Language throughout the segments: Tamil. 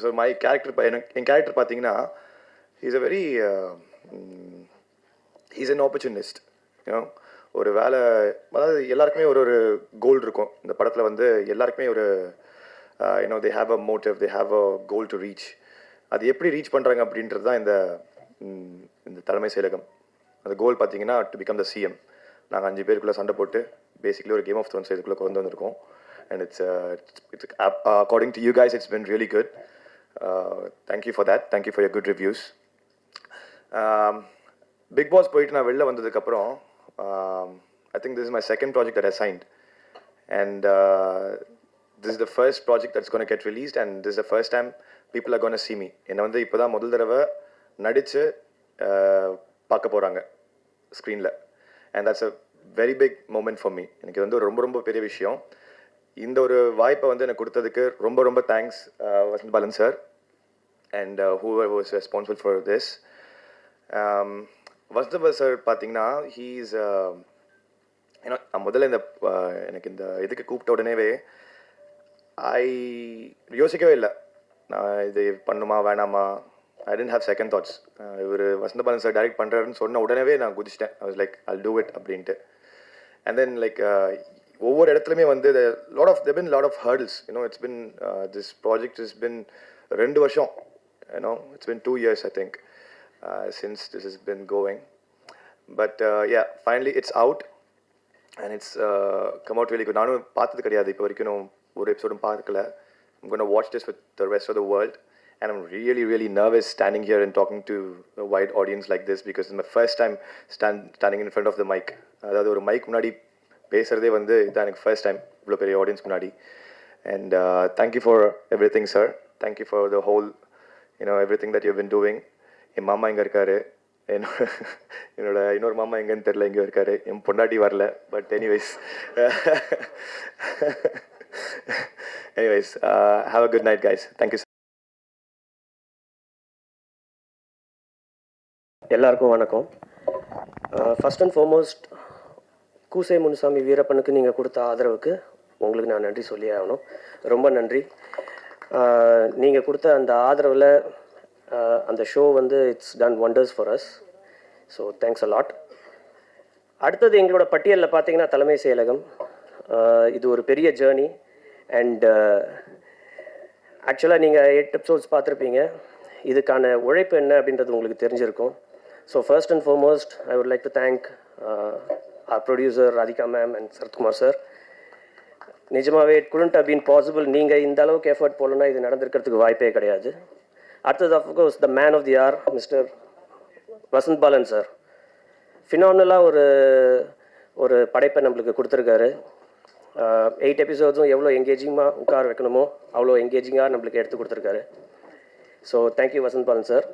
ஸோ மை கேரக்டர் என் கேரக்டர் பார்த்தீங்கன்னா is a very is an opportunist. You know ஒரு வேலை, அதாவது எல்லாருக்குமே ஒரு ஒரு கோல் இருக்கும் இந்த படத்தில். வந்து எல்லாருக்குமே ஒரு you know they have a motive, they have a goal to reach. அது எப்படி ரீச் பண்ணுறாங்க அப்படின்றது தான் இந்த தலைமை செயலகம். அந்த கோல் பார்த்தீங்கன்னா டு பிகம் த சிஎம். நாங்கள் 5 பேருக்குள்ளே சண்டை போட்டு பேசிக்கலி ஒரு கேம் ஆஃப் த்ரோன்ஸ் இதுக்குள்ளே கொண்டு வந்திருக்கோம். And it's according to you guys it's been really good. Thank you for that. Thank you for your good reviews. Bigg Boss போயிட்டு நான் வெளில வந்ததுக்கப்புறம் I think this is my second project that I signed, and this is the first project that's going to get released, and this is the first time people are going to see me. என்னை வந்து இப்போ தான் முதல் தடவை நடித்து பார்க்க போகிறாங்க ஸ்க்ரீனில், and that's a very big moment for me. எனக்கு வந்து ரொம்ப ரொம்ப பெரிய விஷயம். இந்த ஒரு வாய்ப்பை வந்து எனக்கு கொடுத்ததுக்கு ரொம்ப ரொம்ப thanks Vasanth Balan sir and whoever was responsible for this. Vasanth Balan sir பார்த்தீங்கன்னா ஹீஸ் ஏன்னா நான் முதல்ல எனக்கு இந்த இதுக்கு கூப்பிட்ட உடனேவே யோசிக்கவே இல்லை, நான் இது பண்ணுமா வேணாமா. I didn't have second thoughts. இவர் வசந்த் பாலன் சார் டைரக்ட் பண்ணுறாருன்னு சொன்ன உடனே நான் குதிச்சிட்டேன். I was like I'll do it அப்படின்ட்டு. And then like ஒவ்வொரு இடத்துலையுமே வந்து there been lot of hurdles. You know, it's been this project has been 2 வருஷம். You know, it's been 2 years I think since this has been going. But yeah, finally it's out and it's come out really good. நானும் பார்த்தது கிடையாது இப்போ வரைக்கும், ஒரு எபிசோடும் பார்க்கல. I'm going to watch this with the rest of the world, and I'm really really nervous standing here and talking to a wide audience like this because it's my first time standing in front of the mic. அதாவது ஒரு மைக் முன்னாடி பேசுகிறதே வந்து இதான் எனக்கு ஃபர்ஸ்ட் டைம் இவ்வளோ பெரிய ஆடியன்ஸ் முன்னாடி. And thank you for everything sir. Thank you for the whole, you know, everything that you've been doing. என் மாமா இங்கே இருக்காரு, என்னோட இன்னொரு மாமா எங்கன்னு தெரியல, இங்கே இருக்காரு. என் பொண்டாட்டி வரல, but anyways have a good night guys. Thank you. எல்லாருக்கும் வணக்கம். ஃபர்ஸ்ட் அண்ட் ஃபார்மோஸ்ட் கூசை முனுசாமி வீரப்பனுக்கு நீங்கள் கொடுத்த ஆதரவுக்கு உங்களுக்கு நான் நன்றி சொல்லி ஆகணும். ரொம்ப நன்றி. நீங்கள் கொடுத்த அந்த ஆதரவில் அந்த ஷோ வந்து it's done wonders for us. So thanks a lot. அடுத்தது எங்களோட பட்டியலில் பார்த்தீங்கன்னா தலைமை செயலகம். இது ஒரு பெரிய ஜேர்னி. அண்ட் ஆக்சுவலாக நீங்கள் 8 எபிசோட்ஸ் பார்த்துருப்பீங்க. இதுக்கான உழைப்பு என்ன அப்படின்றது உங்களுக்கு தெரிஞ்சிருக்கும். So first and foremost I would like to thank our producer Radhika ma'am and Sarathkumar sir. நிஜமாவே it couldn't have been possible. நீங்கள் இந்த அளவுக்கு எஃபர்ட் போடலன்னா இது நடந்திருக்கிறதுக்கு வாய்ப்பே கிடையாது. அடுத்தது of course the man of the hour mister Vasanth Balan sir. ஃபினாமினலாக ஒரு படைப்பை நம்மளுக்கு கொடுத்துருக்காரு. 8 எபிசோட்ஸும் எவ்வளோ எங்கேஜிங்காக உட்கார வைக்கணுமோ அவ்வளோ எங்கேஜிங்காக நம்மளுக்கு எடுத்து கொடுத்துருக்காரு. So thank you Vasanth Balan sir.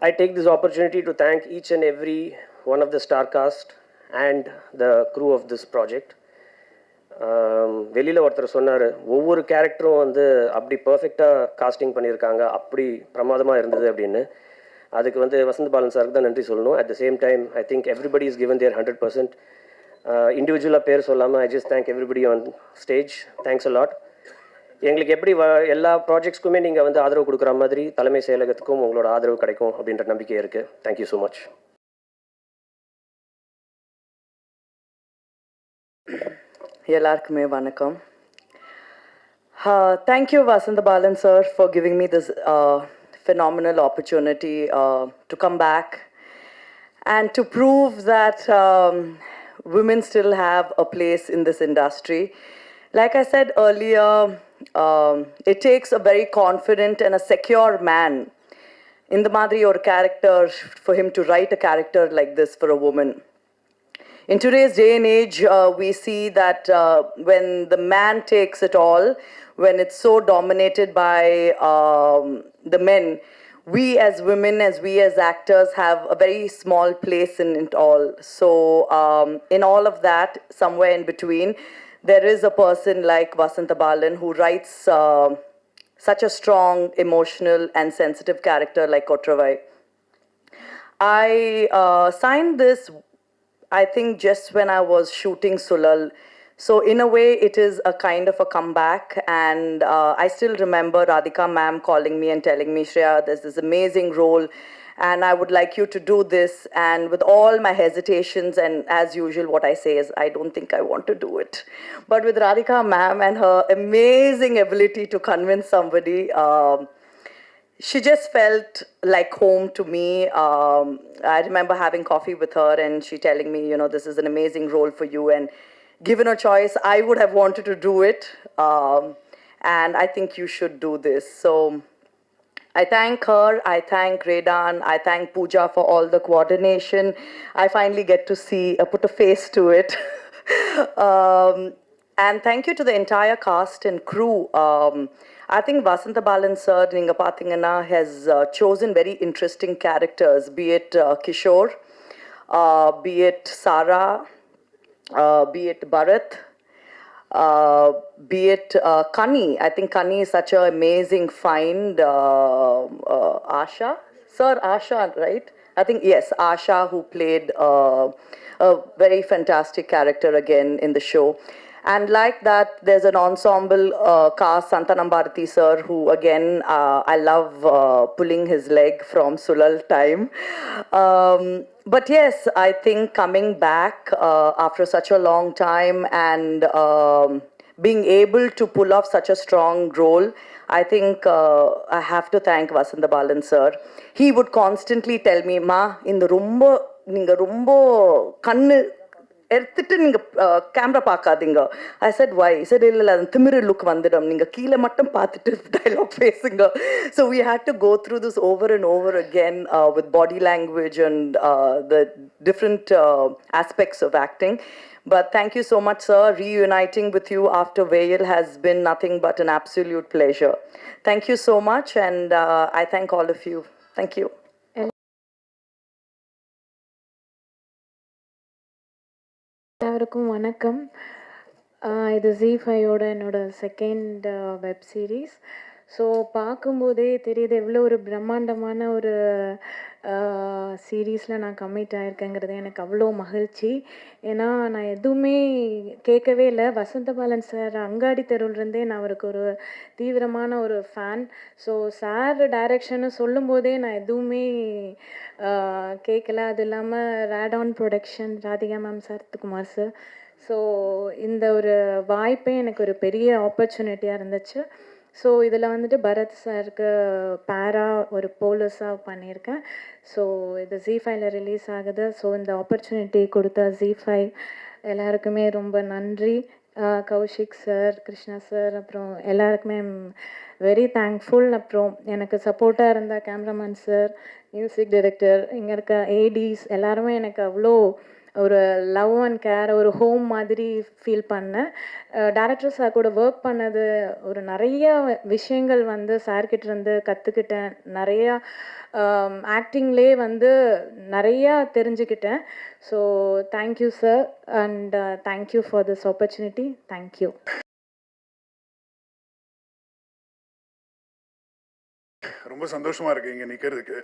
I take this opportunity to thank each and every one of the star cast and the crew of this project. வெளியில் ஒருத்தர் சொன்னார், ஒவ்வொரு கேரக்டரும் வந்து அப்படி பர்ஃபெக்டாக காஸ்டிங் பண்ணியிருக்காங்க, அப்படி பிரமாதமாக இருந்தது அப்படின்னு. அதுக்கு வந்து வசந்த் பாலன் சாருக்கு தான் நன்றி சொல்லணும். At the same time I think everybody is given their 100%. இண்டிவிஜுவலாக பேர் சொல்லாமல் I just thank everybody on stage. Thanks a lot. எங்களுக்கு எப்படி எல்லா ப்ராஜெக்ட்ஸ்க்குமே நீங்கள் வந்து ஆதரவு கொடுக்குற மாதிரி தலைமை செயலகத்துக்கும் உங்களோட ஆதரவு கிடைக்கும் அப்படின்ற நம்பிக்கை இருக்குது. Thank you so much. எல்லாருக்குமே வணக்கம். Thank you Vasant Balan sir for giving me this phenomenal opportunity to come back and to prove that women still have a place in this industry. Like I said earlier, it takes a very confident and a secure man in the madri or character for him to write a character like this for a woman. In today's day and age, we see that when the man takes it all, when it's so dominated by the men, we as women, we as actors have a very small place in it all. So in all of that, somewhere in between, there is a person like Vasant Balan who writes such a strong, emotional and sensitive character like Kotravai. I signed this, I think, just when I was shooting Sulal. So in a way, it is a kind of a comeback. And I still remember Radhika ma'am calling me and telling me, Shreya, there's this amazing role, and I would like you to do this. And with all my hesitations, and as usual, what I say is, I don't think I want to do it. But with Radhika ma'am and her amazing ability to convince somebody, she just felt like home to me. I remember having coffee with her and she telling me, this is an amazing role for you. And given a choice, I would have wanted to do it. And I think you should do this. So I thank her, I thank Redan, I thank Pooja for all the coordination. I finally get to see, put a face to it. And thank you to the entire cast and crew. I think Vasantha Balan sir, Ninga Pathingana, has chosen very interesting characters, be it Kishore, be it Sarah, be it Bharat, be it Kani. I think Kani is such an amazing find. Asha? Sir, Asha, right? I think, yes, Asha, who played a very fantastic character again in the show. And like that, there's an ensemble cast, Santanam Bharati sir, who again, I love pulling his leg from Sulal time. But yes, I think coming back after such a long time and being able to pull off such a strong role, I think I have to thank Vasantha Balan sir. He would constantly tell me, Ma, in the நீங்க ரொம்ப கண்ணு எடுத்துட்டு நீங்க கேமரா பார்க்காதீங்க. I said why? He said இல்ல அது திமிரு லுக் வந்துடும், நீங்க கீழே மட்டும் பார்த்துட்டு dialogue பேசுங்க. So we had to go through this over and over again with body language and the different aspects of acting. But thank you so much, sir. Reuniting with you after Veil has been nothing but an absolute pleasure. Thank you so much, and I thank all of you. Thank you. எல்லாருக்கும் வணக்கம். இது ஜீ5யோட என்னோட செகண்ட் வெப் சீரிஸ். ஸோ பார்க்கும்போதே தெரியுது எவ்வளோ ஒரு பிரம்மாண்டமான ஒரு சீரீஸில் நான் கமிட் ஆகிருக்கேங்கிறது எனக்கு அவ்வளோ மகிழ்ச்சி. ஏன்னா நான் எதுவுமே கேட்கவே இல்லை. வசந்த பாலன் சார் அங்காடி தெருவிலேருந்தே நான் அவருக்கு ஒரு தீவிரமான ஒரு ஃபேன். ஸோ சார் டைரக்ஷன்னு சொல்லும்போதே நான் எதுவுமே கேட்கல. அது இல்லாமல் Radon production, Radhika ma'am, Sarathkumar sir. So இந்த ஒரு வாய்ப்பே எனக்கு ஒரு பெரிய ஆப்பர்ச்சுனிட்டியாக இருந்துச்சு. ஸோ இதில் வந்துட்டு பரத் சாருக்கு பேரா ஒரு போலீஸாக பண்ணியிருக்கேன். ஸோ இது ஜீ5ல ரிலீஸ் ஆகுது. ஸோ இந்த ஆப்பர்ச்சுனிட்டி கொடுத்த ஜீ5 எல்லாருக்குமே ரொம்ப நன்றி. கௌஷிக் சார், கிருஷ்ணா சார், அப்புறம் எல்லாருக்குமே வெரி தேங்க்ஃபுல். அப்புறம் எனக்கு சப்போர்ட்டாக இருந்த கேமராமேன் சார், மியூசிக் டைரக்டர், இங்கே இருக்க ஏடிஸ் எல்லாருமே எனக்கு அவ்வளோ ஒரு லவ் அண்ட் கேர், ஒரு ஹோம் மாதிரி ஃபீல் பண்ணேன். டேரக்டர் சார் கூட ஒர்க் பண்ணது ஒரு நிறையா விஷயங்கள் வந்து சார்கிட்ட இருந்து கற்றுக்கிட்டேன். நிறையா ஆக்டிங்லேயே வந்து நிறையா தெரிஞ்சுக்கிட்டேன். So thank you sir, and thank you for this opportunity. Thank you. ரொம்ப சந்தோஷமாக இருக்குது இங்கே நிற்கிறதுக்கு.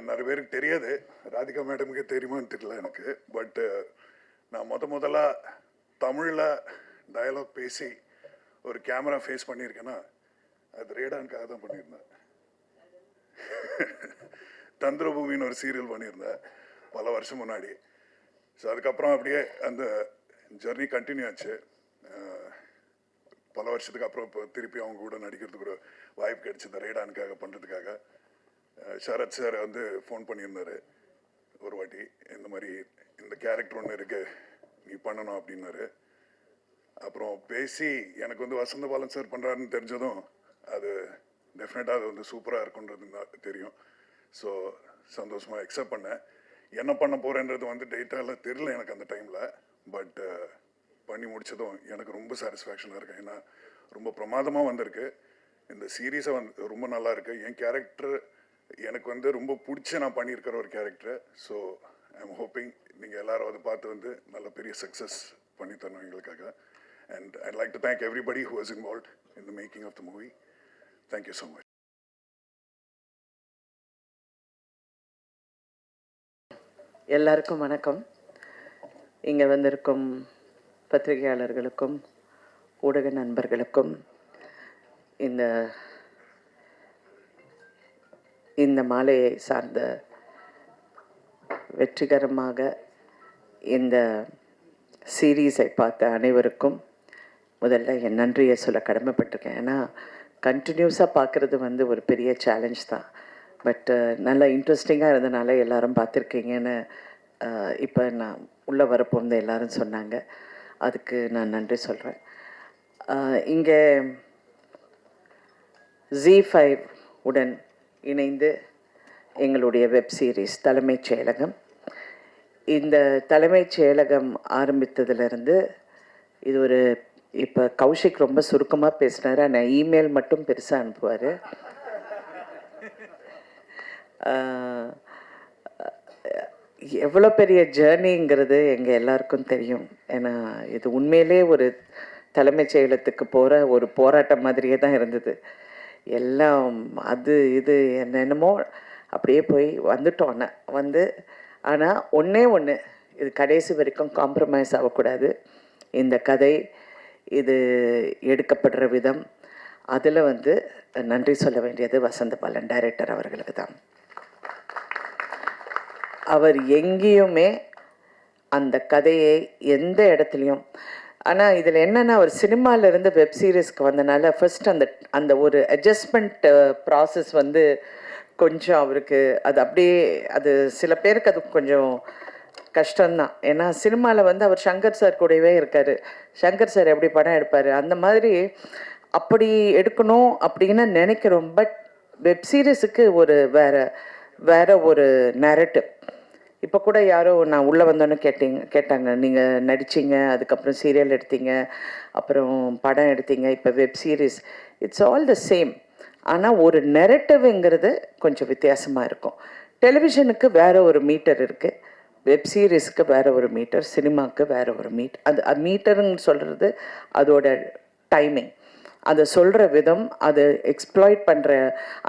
நிறைய பேருக்கு தெரியாது, ராதிகா மேடமுக்கு தெரியுமான்னு தெரியல எனக்கு. பட்டு நான் முதலாக தமிழில் டயலாக் பேசி ஒரு கேமரா ஃபேஸ் பண்ணியிருக்கேன்னா அது ரேடானுக்காக தான் பண்ணியிருந்தேன். தந்திரபூமின்னு ஒரு சீரியல் பண்ணியிருந்தேன் பல வருஷம் முன்னாடி. ஸோ அதுக்கப்புறம் அப்படியே அந்த ஜர்னி கண்டினியூ ஆச்சு. பல வருஷத்துக்கு அப்புறம் இப்போ திருப்பி அவங்க கூட நடிக்கிறதுக்கு ஒரு வாய்ப்பு கிடைச்சது ரேடானுக்காக பண்ணுறதுக்காக. சரத் சார் வந்து ஃபோன் பண்ணியிருந்தார் ஒரு வாட்டி, இந்த மாதிரி இந்த கேரக்டர் ஒன்று இருக்குது நீ பண்ணணும் அப்படின்னாரு. அப்புறம் பேசி எனக்கு வந்து வசந்த பாலன் சார் பண்ணுறாருன்னு தெரிஞ்சதும் அது டெஃபினட்டாக அது வந்து சூப்பராக இருக்குன்றது தெரியும். ஸோ சந்தோஷமாக அக்செப்ட் பண்ணேன். என்ன பண்ண போகிறேன்றது வந்து டேட்டாவில் தெரியல எனக்கு அந்த டைமில். பட் பண்ணி முடித்ததும் எனக்கு ரொம்ப சாட்டிஸ்ஃபேக்ஷனாக இருக்குது. ஏன்னா ரொம்ப பிரமாதமாக வந்திருக்கு. இந்த சீரீஸை வந்து ரொம்ப நல்லா இருக்குது. என் கேரக்டர் எனக்கு வந்து ரொம்ப பிடிச்சி நான் பண்ணியிருக்கிற ஒரு character. So I am hoping நீங்கள் எல்லாரும் அதை பார்த்து வந்து நல்ல பெரிய சக்ஸஸ் பண்ணி தரணும் எங்களுக்காக. And I'd like to thank everybody who was involved in the making of the movie. Thank you so much. எல்லாருக்கும் வணக்கம். இங்கே வந்திருக்கும் பத்திரிகையாளர்களுக்கும் ஊடக நண்பர்களுக்கும் இந்த மாலையை சார்ந்த வெற்றிகரமாக இந்த சீரீஸை பார்த்த அனைவருக்கும் முதல்ல என் நன்றியை சொல்ல கடமைப்பட்டிருக்கேன். ஏன்னா கண்டினியூஸாக பார்க்குறது ஒரு பெரிய சேலஞ்ச் தான். பட் நல்லா இன்ட்ரெஸ்டிங்காக இருந்தனால எல்லாரும் பார்த்துருக்கீங்கன்னு இப்போ நான் உள்ளே வரப்போந்து எல்லாரும் சொன்னாங்க. அதுக்கு நான் நன்றி சொல்கிறேன். இங்கே ZEE5 உடன் இணைந்து எங்களுடைய வெப் சீரிஸ் தலைமைச் செயலகம், இந்த தலைமைச் செயலகம் ஆரம்பித்ததுலேருந்து இது இப்போ கௌஷிக் ரொம்ப சுருக்கமாக பேசினார். ஆனால் இமெயில் மட்டும் பெருசாக அனுப்புவார். எவ்வளோ பெரிய ஜேர்னிங்கிறது எங்கள் எல்லாருக்கும் தெரியும். ஏன்னா இது உண்மையிலே ஒரு தலைமைச் செயலகத்துக்கு போகிற ஒரு போராட்டம் மாதிரியே தான் இருந்தது. எல்லாம் இது என்னென்னமோ அப்படியே போய் வந்துட்டோம். ஆனால் ஒன்று இது கடைசி வரைக்கும் காம்ப்ரமைஸ் ஆகக்கூடாது. இந்த கதை இது எடுக்கப்படுற விதம் அதில் நன்றி சொல்ல வேண்டியது வசந்தபாலன் டைரக்டர் அவர்களுக்கு தான். அவர் எங்கேயுமே அந்த கதையை எந்த இடத்துலையும், ஆனால் இதில் என்னென்னா அவர் சினிமாவிலேருந்து வெப் சீரிஸ்க்கு வந்தனால ஃபர்ஸ்ட் அந்த ஒரு அட்ஜஸ்ட்மெண்ட் ப்ராசஸ் கொஞ்சம் அவருக்கு அது சில பேருக்கு அது கொஞ்சம் கஷ்டம்தான். ஏன்னா சினிமாவில் அவர் சங்கர் சார் கூடவே இருக்கார். சங்கர் சார் எப்படி படம் எடுப்பார் அந்த மாதிரி அப்படி எடுக்கணும் அப்படின்னு நினைக்கிறோம். பட் வெப் சீரிஸுக்கு வேற ஒரு நேரட்டிவ். இப்போ கூட யாரோ நான் உள்ளே வந்தோன்னு கேட்டாங்க, நீங்கள் நடிச்சிங்க, அதுக்கப்புறம் சீரியல் எடுத்தீங்க, அப்புறம் படம் எடுத்தீங்க, இப்போ web series, it's all the same. ஆனால் ஒரு நெரட்டிவ்ங்கிறது கொஞ்சம் வித்தியாசமாக இருக்கும். டெலிவிஷனுக்கு வேறு ஒரு மீட்டர் இருக்குது, வெப் சீரிஸ்க்கு வேறு ஒரு மீட்டர், சினிமாவுக்கு வேறு ஒரு அது மீட்டருன்னு சொல்கிறது அதோட டைமிங், அதை சொல்கிற விதம், அதை எக்ஸ்ப்ளாய்ட் பண்ணுற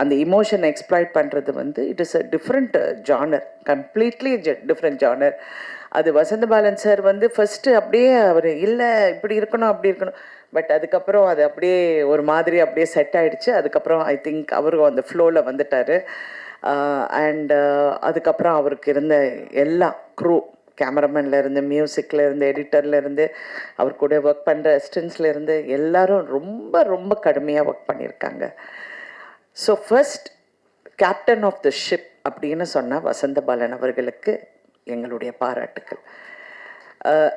அந்த இமோஷனை எக்ஸ்ப்ளாய்ட் பண்ணுறது it is a different genre, completely different genre. அது வசந்தபாலன் சார் ஃபஸ்ட்டு அப்படியே அவர் இல்லை இப்படி இருக்கணும் அப்படி இருக்கணும், பட் அதுக்கப்புறம் அது அப்படியே ஒரு மாதிரி அப்படியே செட் ஆகிடுச்சு. அதுக்கப்புறம் ஐ திங்க் அவரும் அந்த ஃப்ளோவில் வந்துட்டார். அண்ட் அதுக்கப்புறம் அவருக்கு இருந்த எல்லா க்ரூ, கேமராமேன்லேருந்து, மியூசிக்லேருந்து, எடிட்டர்லேருந்து, அவர் கூட ஒர்க் பண்ணுற அசிஸ்டன்ஸ்லேருந்து எல்லாரும் ரொம்ப ரொம்ப கடுமையாக ஒர்க் பண்ணியிருக்காங்க. So first captain of the ship அப்படின்னு சொன்னால் வசந்தபாலன் அவர்களுக்கு எங்களுடைய பாராட்டுக்கள்.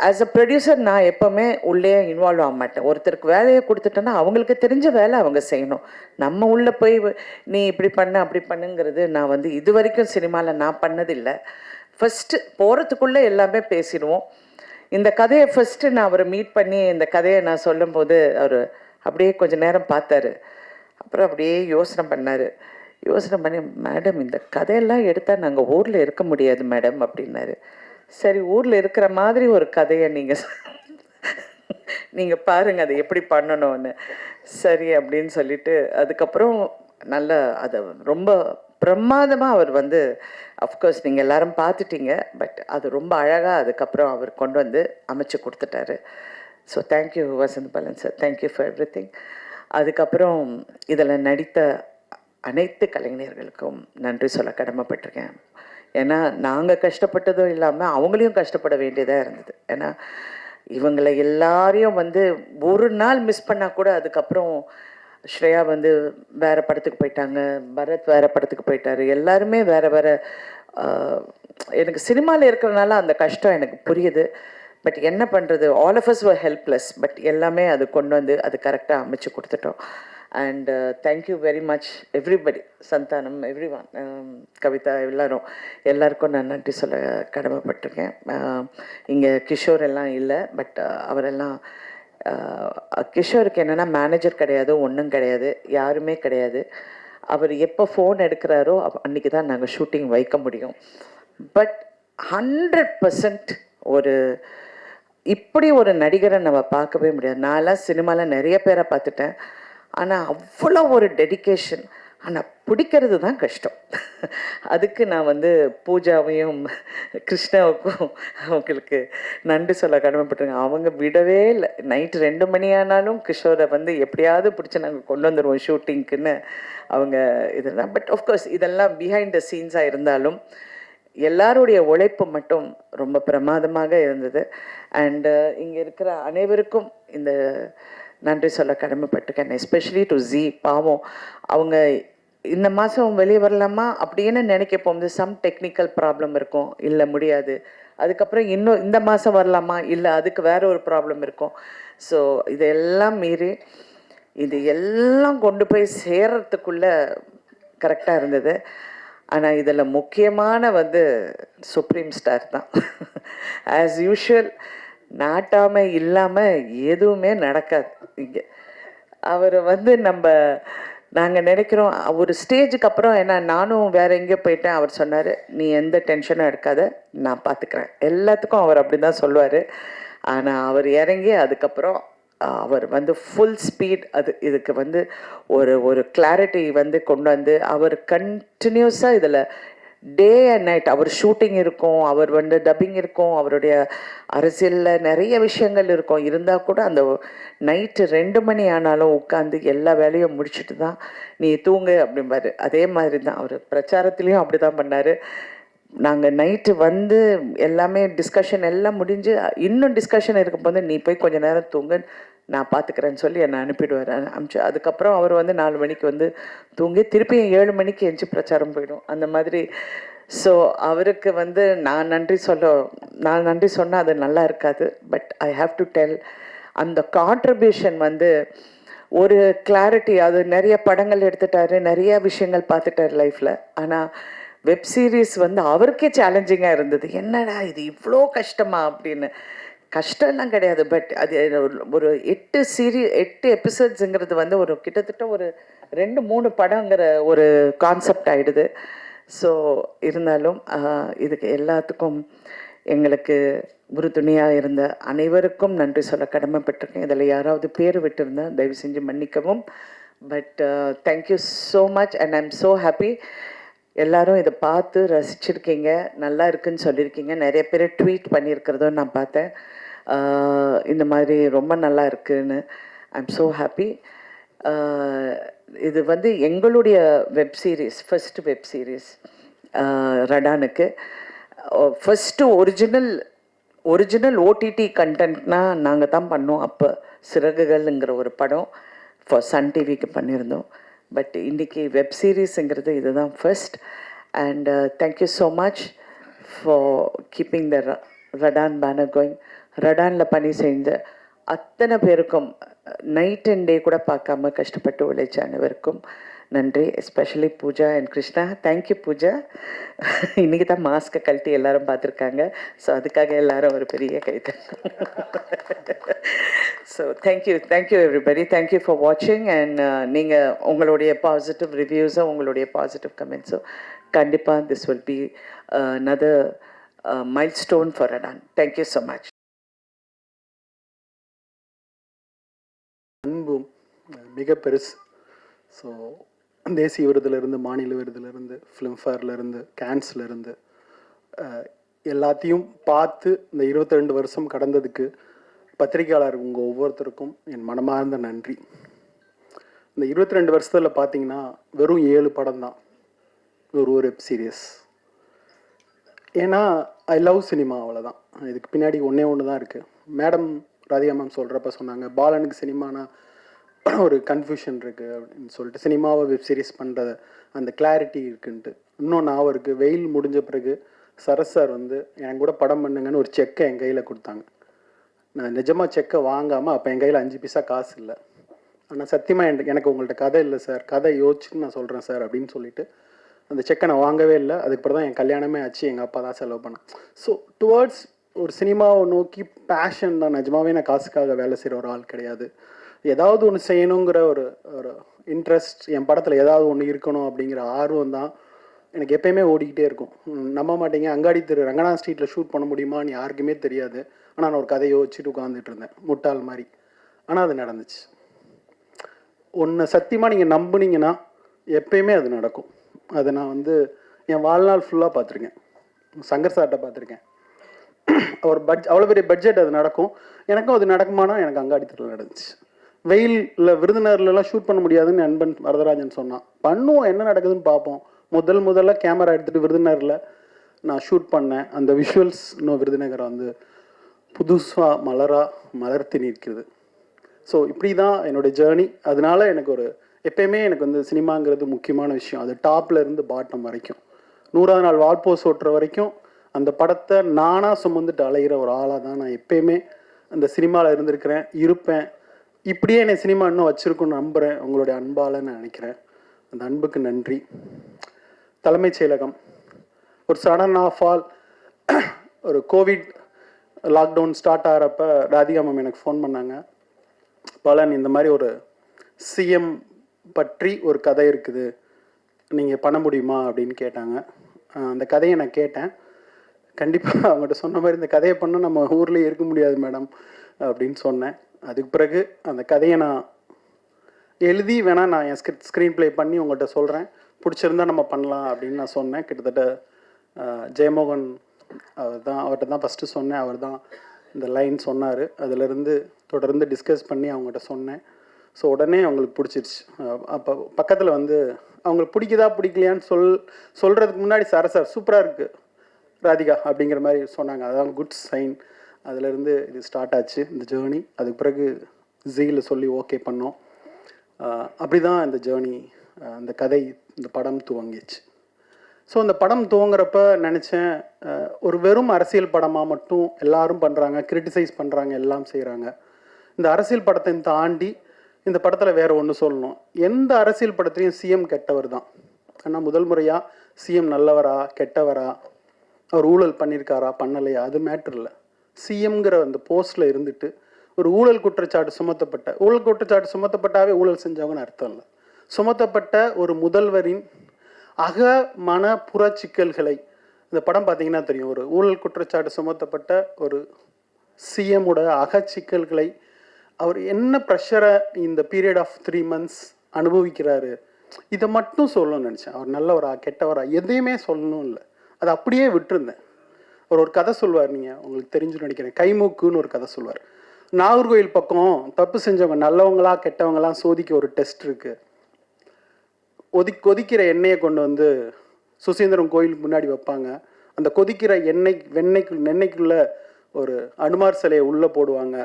ஆஸ் அ ப்ரொடியூசர் நான் எப்போவுமே உள்ளே இன்வால்வ் ஆக மாட்டேன். ஒருத்தருக்கு வேலையை கொடுத்துட்டேன்னா அவங்களுக்கு தெரிஞ்ச வேலை அவங்க செய்யணும். நம்ம உள்ளே போய் நீ இப்படி பண்ண அப்படி பண்ணுங்கிறது நான் இது வரைக்கும் சினிமாவில் நான் பண்ணதில்லை. ஃபஸ்ட்டு போகிறதுக்குள்ளே எல்லாமே பேசிடுவோம். இந்த கதையை ஃபஸ்ட்டு நான் அவரை மீட் பண்ணி இந்த கதையை நான் சொல்லும்போது அவர் அப்படியே கொஞ்சம் நேரம் பார்த்தாரு. அப்புறம் அப்படியே யோசனை பண்ணி, மேடம் இந்த கதையெல்லாம் எடுத்தால் நாங்கள் ஊரில் இருக்க முடியாது மேடம் அப்படின்னாரு. சரி, ஊரில் இருக்கிற மாதிரி ஒரு கதையை நீங்கள் பாருங்கள் அதை எப்படி பண்ணணும்னு. சரி அப்படின்னு சொல்லிட்டு அதுக்கப்புறம் நல்லா அதை ரொம்ப பிரமாதமாக அவர் அஃப்கோர்ஸ் நீங்கள் எல்லாரும் பார்த்துட்டீங்க, பட் அது ரொம்ப அழகாக அதுக்கப்புறம் அவர் கொண்டு அமைச்சு கொடுத்துட்டாரு. So thank you Vasanthabalan sir, thank you for every thing. அதுக்கப்புறம் இதில் நடித்த அனைத்து கலைஞர்களுக்கும் நன்றி சொல்ல கடமைப்பட்டிருக்கேன். ஏன்னா நாங்கள் கஷ்டப்பட்டதும் இல்லாமல் அவங்களையும் கஷ்டப்பட வேண்டியதாக இருந்தது. ஏன்னா இவங்களை எல்லாரையும் ஒரு நாள் மிஸ் பண்ணால் கூட அதுக்கப்புறம் ஸ்ரேயா வேறு படத்துக்கு போயிட்டாங்க, பரத் வேறு படத்துக்கு போயிட்டார், எல்லாருமே வேறு எனக்கு சினிமாவில் இருக்கிறனால அந்த கஷ்டம் எனக்கு புரியுது. பட் என்ன பண்ணுறது, all of us are helpless. But எல்லாமே அது கொண்டு அது கரெக்டாக அமைச்சு கொடுத்துட்டோம். And thank you very much everybody, Santhanam, everyone, Kavitha, எல்லாருக்கும் நான் நன்றி சொல்ல கடமைப்பட்டிருக்கேன். இங்கே கிஷோர் எல்லாம் இல்லை, பட் அவரெல்லாம் கிஷோருக்கு என்னென்னா மேனேஜர் கிடையாது, ஒன்றும் கிடையாது, யாருமே கிடையாது. அவர் எப்போ ஃபோன் எடுக்கிறாரோ அன்றைக்கி தான் நாங்கள் ஷூட்டிங் வைக்க முடியும். பட் 100% இப்படி ஒரு நடிகரை நம்ம பார்க்கவே முடியாது. நான்லாம் சினிமாவில் நிறைய பேரை பார்த்துட்டேன், ஆனால் அவ்வளோ ஒரு டெடிக்கேஷன், ஆனால் பிடிக்கிறது தான் கஷ்டம். அதுக்கு நான் வந்து பூஜாவையும் கிருஷ்ணாவுக்கும் அவங்களுக்கு நன்றி சொல்ல கடமைப்பட்டிருக்கேன். அவங்க விடவே இல்லை. நைட்டு 2 மணி ஆனாலும் கிஷோரை வந்து எப்படியாவது பிடிச்சி நாங்கள் கொண்டு வந்துடுவோம் ஷூட்டிங்க்குன்னு அவங்க இதெல்லாம். பட் ஆஃப்கோர்ஸ் இதெல்லாம் பிஹைண்ட் த சீன்ஸாக இருந்தாலும் எல்லாருடைய உழைப்பு மட்டும் ரொம்ப பிரமாதமாக இருந்தது. அண்டு இங்கே இருக்கிற அனைவருக்கும் இந்த நன்றி சொல்ல கடமைப்பட்டிருக்கேன். Especially to G. பாவம் அவங்க இந்த மாதம் வெளியே வரலாமா அப்படின்னு நினைக்க போகும்போது சம் டெக்னிக்கல் ப்ராப்ளம் இருக்கும், இல்லை முடியாது. அதுக்கப்புறம் இன்னும் இந்த மாதம் வரலாமா, இல்லை அதுக்கு வேறு ஒரு ப்ராப்ளம் இருக்கும். ஸோ இதெல்லாம் மீறி இது எல்லாம் கொண்டு போய் சேர்றதுக்குள்ளே கரெக்டாக இருந்தது. ஆனால் இதில் முக்கியமான வந்து சுப்ரீம் ஸ்டார் தான். ஆஸ் யூஷுவல் நாட்டாமல் இல்லாமல் எதுவுமே நடக்காது இங்கே. அவர் வந்து நாங்கள் நினைக்கிறோம் ஒரு ஸ்டேஜுக்கு அப்புறம், ஏன்னா நானும் வேறு எங்கேயோ போயிட்டேன், அவர் சொன்னார் நீ எந்த டென்ஷனும் எடுக்காத நான் பார்த்துக்கிறேன். எல்லாத்துக்கும் அவர் அப்படி தான் சொல்லுவார். ஆனால் அவர் இறங்கி அதுக்கப்புறம் அவர் வந்து ஃபுல் ஸ்பீட் இதுக்கு வந்து ஒரு கிளாரிட்டி வந்து கொண்டு வந்து அவர் கண்டினியூஸாக இதில் டே அண்ட் நைட் அவர் ஷூட்டிங் இருக்கும், அவர் வந்து டப்பிங் இருக்கும், அவருடைய அரசியலில் நிறைய விஷயங்கள் இருக்கும். இருந்தால் கூட அந்த நைட்டு 2 மணி ஆனாலும் உட்காந்து எல்லா வேலையும் முடிச்சுட்டு தான் நீ தூங்கு அப்படிம்பாரு. அதே மாதிரி தான் அவர் பிரச்சாரத்துலேயும் அப்படி தான் பண்ணார். நாங்கள் நைட்டு வந்து எல்லாமே டிஸ்கஷன் எல்லாம் முடிஞ்சு இன்னும் டிஸ்கஷன் இருக்கும்போது நீ போய் கொஞ்சம் நேரம் தூங்கு நான் பார்த்துக்கிறேன்னு சொல்லி என்னை அனுப்பிடுவார். அனுப்பிச்சு அதுக்கப்புறம் அவர் வந்து 4 மணிக்கு வந்து தூங்கி திருப்பியும் 7 மணிக்கு எஞ்சி பிரச்சாரம் போயிடும் அந்த மாதிரி. ஸோ அவருக்கு வந்து நான் நன்றி சொன்னால் அது நல்லா இருக்காது. But I have to tell அந்த கான்ட்ரிபியூஷன் வந்து ஒரு கிளாரிட்டி. அது நிறைய படங்கள் எடுத்துட்டாரு, நிறைய விஷயங்கள் பார்த்துட்டார் லைஃப்பில். ஆனால் வெப் சீரிஸ் வந்து அவருக்கே சேலஞ்சிங்காக இருந்தது. என்னடா இது இவ்வளோ கஷ்டமா அப்படின்னு. கஷ்டம்லாம் கிடையாது. பட் அது ஒரு 8 எபிசோட்ஸுங்கிறது வந்து ஒரு கிட்டத்தட்ட ஒரு 2-3 படங்கிற ஒரு கான்செப்ட் ஆகிடுது. ஸோ இருந்தாலும் இதுக்கு எல்லாத்துக்கும் எங்களுக்கு உறுதுணையாக இருந்த அனைவருக்கும் நன்றி சொல்ல கடமைப்பட்டிருக்கேன். இதில் யாராவது பேர் விட்டுருந்தேன் தயவு செஞ்சு மன்னிக்கவும். But thank you so much and I am so happy. எல்லாரும் இதை பார்த்து ரசிச்சிருக்கீங்க, நல்லா இருக்குன்னு சொல்லியிருக்கீங்க. நிறைய பேர் ட்வீட் பண்ணியிருக்கிறதும் நான் பார்த்தேன். இந்த மாதிரி ரொம்ப நல்லா இருக்குன்னு. I am so happy. இது வந்து எங்களுடைய web series, first web series ரடானுக்கு. ஃபஸ்ட்டு ஒரிஜினல் ஓடிடி கண்டென்ட்னா நாங்கள் தான் பண்ணோம். அப்போ சிறகுகள்ங்கிற ஒரு படம் ஃபார் சன் டிவிக்கு பண்ணியிருந்தோம். பட் இன்றைக்கி வெப் சீரிஸுங்கிறது இதுதான் first. And thank you so much for keeping the Radaan banner going. ரடானில் பணி செஞ்ச அத்தனை பேருக்கும் நைட் அண்ட் டே கூட பார்க்காம கஷ்டப்பட்டு உழைச்ச அனைவருக்கும் நன்றி. Especially Pooja and Krishna. Thank you Pooja. இன்றைக்கி தான் மாஸ்க்கை கழட்டி எல்லாரும் பார்த்துருக்காங்க. ஸோ அதுக்காக எல்லாரும் ஒரு பெரிய கைது. So thank you everybody. Thank you for வாட்சிங். அண்ட் நீங்கள் உங்களுடைய பாசிட்டிவ் ரிவ்யூஸும் உங்களுடைய பாசிட்டிவ் கமெண்ட்ஸும் கண்டிப்பாக this will be another milestone for Radan. Thank you so much. அன்பும் மிக பெருசு. ஸோ தேசிய விருதுலேருந்து, மாநில விருதுலேருந்து, ஃபிலிம்ஃபேர்லேருந்து, கேன்ஸ்லேருந்து எல்லாத்தையும் பார்த்து இந்த 22 வருஷம் கடந்ததுக்கு பத்திரிகையாளர் உங்கள் ஒவ்வொருத்தருக்கும் என் மனமார்ந்த நன்றி. இந்த 22 வருஷத்தில் பார்த்தீங்கன்னா வெறும் 7 படம் தான், ஒரு வெப் சீரியஸ். ஏன்னா ஐ லவ் சினிமா, அவ்வளோதான். இதுக்கு பின்னாடி ஒன்று தான் இருக்குது. மேடம் ராதிகா மேம் சொல்கிறப்ப சொன்னாங்க, பாலனுக்கு சினிமானா ஒரு கன்ஃபியூஷன் இருக்குது அப்படின்னு சொல்லிட்டு, சினிமாவை வெப் சீரிஸ் பண்ணுற அந்த கிளாரிட்டி இருக்குன்ட்டு. இன்னொன்று அவருக்கு வெயில் முடிஞ்ச பிறகு சரஸ் சார் வந்து என் கூட படம் பண்ணுங்கன்னு ஒரு செக்கை என் கையில் கொடுத்தாங்க. நான் நிஜமாக செக்கை வாங்காமல், அப்போ என் கையில் 5 பைசா காசு இல்லை. ஆனால் சத்தியமாக எனக்கு உங்கள்கிட்ட கதை இல்லை சார், கதை யோசிச்சுன்னு நான் சொல்கிறேன் சார் அப்படின்னு சொல்லிட்டு அந்த செக்கை நான் வாங்கவே இல்லை. அதுக்கப்புறம் தான் என் கல்யாணமே ஆச்சு, எங்கள் அப்பா தான் செலவு பண்ணேன். ஸோ டுவர்ட்ஸ் ஒரு சினிமாவை நோக்கி பேஷன் தான். நிஜமாவே நான் காசுக்காக வேலை செய்கிற ஒரு ஆள் கிடையாது. ஏதாவது ஒன்று செய்யணுங்கிற ஒரு இன்ட்ரெஸ்ட், என் படத்தில் ஏதாவது ஒன்று இருக்கணும் அப்படிங்கிற ஆர்வம் தான் எனக்கு எப்பயுமே ஓடிக்கிட்டே இருக்கும். நம்ப மாட்டீங்க, அங்காடி தெரு ரங்கநாத் ஸ்ட்ரீட்டில் ஷூட் பண்ண முடியுமான்னு யாருக்குமே தெரியாது. ஆனால் நான் ஒரு கதையை வச்சுட்டு உட்காந்துட்டு இருந்தேன் முட்டாள் மாதிரி. ஆனால் அது நடந்துச்சு. ஒன்று சத்தியமாக நீங்கள் நம்புனீங்கன்னா எப்பயுமே அது நடக்கும். அதை நான் வந்து என் வாழ்நாள் ஃபுல்லாக பார்த்துருக்கேன். சங்கர் சார்கிட்ட பார்த்துருக்கேன். ஒரு அவ்வளோ பெரிய பட்ஜெட் அது நடக்கும். எனக்கும் அது நடக்குமானா எனக்கு அங்காடி தெருவில் நடந்துச்சு. வெயிலில் விருதுநகர்லாம் ஷூட் பண்ண முடியாதுன்னு நண்பன் வரதராஜன் சொன்னான். பண்ணுவோம், என்ன நடக்குதுன்னு பார்ப்போம். முதல்ல கேமரா எடுத்துகிட்டு விருதுநகரில் நான் ஷூட் பண்ணேன். அந்த விஷுவல்ஸ் இன்னும் விருதுநகரை வந்து புதுசாக மலர்த்தி நிற்கிறது. ஸோ இப்படி தான் என்னோடய ஜேர்னி. அதனால எனக்கு எப்பயுமே எனக்கு வந்து சினிமாங்கிறது முக்கியமான விஷயம். அது டாப்பில் இருந்து பாட்டம் வரைக்கும் 100ஆவது நாள் வால்போஸ் ஓட்டுற வரைக்கும் அந்த படத்தை நானாக சுமந்துட்டு அலைகிற ஒரு ஆளாக தான் நான் எப்பயுமே அந்த சினிமாவில் இருந்திருக்கிறேன், இருப்பேன். இப்படியே என்னை சினிமா இன்னும் வச்சுருக்குன்னு நம்புகிறேன். உங்களுடைய அன்பால் நான் நினைக்கிறேன். அந்த அன்புக்கு நன்றி. தலைமைச் செயலகம் ஒரு சடன் ஆஃப் ஆல் ஒரு கோவிட் லாக்டவுன் ஸ்டார்ட் ஆகிறப்ப ராதிகா மேம் எனக்கு ஃபோன் பண்ணாங்க. பலன் இந்த மாதிரி ஒரு சிஎம் பற்றி ஒரு கதை இருக்குது, நீங்கள் பண்ண முடியுமா அப்படின்னு கேட்டாங்க. அந்த கதையை நான் கேட்டேன். கண்டிப்பாக அவங்கள்ட்ட சொன்ன மாதிரி இந்த கதையை பண்ணால் நம்ம ஊர்லேயே இருக்க முடியாது மேடம் அப்படின்னு சொன்னேன். அதுக்கு பிறகு அந்த கதையை நான் எழுதி வேணால் நான் என் ஸ்க்ரீன் ப்ளே பண்ணி உங்கள்கிட்ட சொல்கிறேன், பிடிச்சிருந்தா நம்ம பண்ணலாம் அப்படின்னு நான் சொன்னேன். கிட்டத்தட்ட ஜெயமோகன் அவர்கிட்ட தான் ஃபஸ்ட்டு சொன்னேன். அவர் தான் இந்த லைன் சொன்னார். அதிலிருந்து தொடர்ந்து டிஸ்கஸ் பண்ணி அவங்ககிட்ட சொன்னேன். ஸோ உடனே அவங்களுக்கு பிடிச்சிருச்சு. அப்போ பக்கத்தில் வந்து அவங்களுக்கு பிடிக்குதா பிடிக்கலையான்னு சொல்கிறதுக்கு முன்னாடி சார் சூப்பராக இருக்குது ராதிகா அப்படிங்கிற மாதிரி சொன்னாங்க. அதான் குட் சைன். அதிலேருந்து இது ஸ்டார்ட் ஆச்சு இந்த ஜேர்னி. அதுக்கு பிறகு ஜீயில் சொல்லி ஓகே பண்ணோம். அப்படி தான் இந்த ஜேர்னி, அந்த கதை, இந்த படம் துவங்கிச்சு. ஸோ அந்த படம் துவங்குறப்ப நினச்சேன், ஒரு வெறும் அரசியல் படமாக மட்டும் எல்லாரும் பண்ணுறாங்க, கிரிட்டிசைஸ் பண்ணுறாங்க, எல்லாம் செய்கிறாங்க. இந்த அரசியல் படத்தை தாண்டி இந்த படத்தில் வேறு ஒன்று சொல்லணும். எந்த அரசியல் படத்துலையும் சிஎம் கெட்டவர் தான். ஆனால் முதல் முறையாக சிஎம் நல்லவரா கெட்டவரா, அவர் ஊழல் பண்ணியிருக்காரா பண்ணலையா, அது மேட்ரு இல்லை. சிஎம்ங்கிற அந்த போஸ்ட்டில் இருந்துட்டு ஒரு ஊழல் குற்றச்சாட்டு சுமத்தப்பட்டாவே ஊழல் செஞ்சவங்கன்னு அர்த்தம் இல்லை. சுமத்தப்பட்ட ஒரு முதல்வரின் அக மன புற சிக்கல்களை இந்த படம் பார்த்தீங்கன்னா தெரியும். ஒரு ஊழல் குற்றச்சாட்டு சுமத்தப்பட்ட ஒரு சிஎம்மோட அகச்சிக்கல்களை அவர் என்ன ப்ரெஷரை இந்த பீரியட் ஆஃப் 3 months அனுபவிக்கிறாரு, இதை மட்டும் சொல்லணும்னு நினச்சேன். அவர் நல்லவரா கெட்டவரா எதையுமே சொல்லணும் இல்லை, அதை அப்படியே விட்டுருந்தேன். அவர் ஒரு கதை சொல்வார், நீங்கள் உங்களுக்கு தெரிஞ்சுன்னு நினைக்கிறேன், கைமூக்குன்னு ஒரு கதை சொல்வார். நாகர்கோயில் பக்கம் தப்பு செஞ்சவங்க நல்லவங்களா கெட்டவங்களாம் சோதிக்க ஒரு டெஸ்ட் இருக்குது. கொதிக்கிற எண்ணெயை கொண்டு வந்து சுசீந்திரம் கோயிலுக்கு முன்னாடி வைப்பாங்க. அந்த கொதிக்கிற எண்ணெய்க்குள்ளே ஒரு அனுமார் சிலையை உள்ளே போடுவாங்க.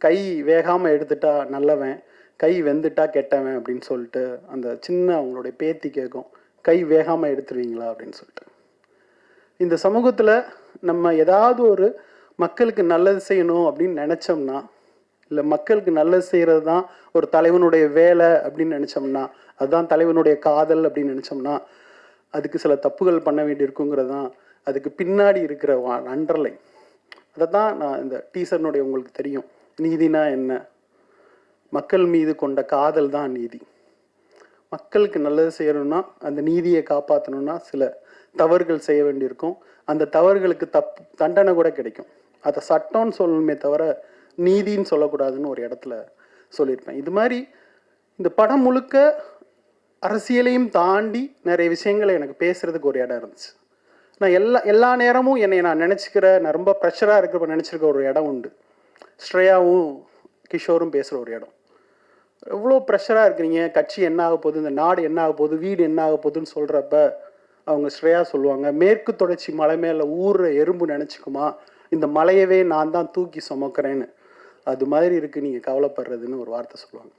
கை வேகாமல் எடுத்துட்டா நல்லவன், கை வெந்துட்டா கெட்டவன் அப்படின்னு சொல்லிட்டு அந்த சின்ன அவங்களுடைய பேத்தி கேட்கும், கை வேகாமல் எடுத்துருவீங்களா அப்படின்னு சொல்லிட்டு. இந்த சமூகத்தில் நம்ம ஏதாவது ஒரு மக்களுக்கு நல்லது செய்யணும் அப்படின்னு நினச்சோம்னா, இல்லை மக்களுக்கு நல்லது செய்கிறது தான் ஒரு தலைவனுடைய வேலை அப்படின்னு நினச்சோம்னா, அதுதான் தலைவனுடைய காதல் அப்படின்னு நினச்சோம்னா, அதுக்கு சில தப்புகள் பண்ண வேண்டியிருக்குங்கிறது தான் அதுக்கு பின்னாடி இருக்கிற அண்டர்லைன். அதை தான் நான் இந்த டீசர்னுடைய உங்களுக்கு தெரியும், நீதினா என்ன, மக்கள் மீது கொண்ட காதல் தான் நீதி. மக்களுக்கு நல்லது செய்யணும்னா, அந்த நீதியை காப்பாற்றணும்னா சில தவறுகள் செய்ய வேண்டியிருக்கும். அந்த தவறுகளுக்கு தண்டனை கூட கிடைக்கும். அதை சட்டம்னு சொல்லணுமே தவிர நீதின்னு சொல்லக்கூடாதுன்னு ஒரு இடத்துல சொல்லியிருப்பேன். இது மாதிரி இந்த படம் முழுக்க அரசியலையும் தாண்டி நிறைய விஷயங்களை எனக்கு பேசுகிறதுக்கு ஒரு இடம் இருந்துச்சு. நான் எல்லா நேரமும் நான் நினச்சிக்கிற, நான் ரொம்ப ப்ரெஷராக இருக்கிறப்ப நினச்சிருக்க ஒரு இடம் உண்டு. ஸ்ரேயாவும் கிஷோரும் பேசுகிற ஒரு இடம். எவ்வளோ ப்ரெஷராக இருக்கிறீங்க, கட்சி என்ன ஆக போகுது, இந்த நாடு என்ன ஆக போகுது, வீடு என்ன ஆக போகுதுன்னு சொல்கிறப்ப அவங்க ஸ்ரேயா சொல்லுவாங்க, மேற்கு தொடர்ச்சி மலை மேலே ஊறுற எறும்பு நினச்சிக்குமா, இந்த மலையவே நான் தான் தூக்கி சுமக்கிறேன்னு, அது மாதிரி இருக்குது நீங்கள் கவலைப்படுறதுன்னு ஒரு வார்த்தை சொல்லுவாங்க.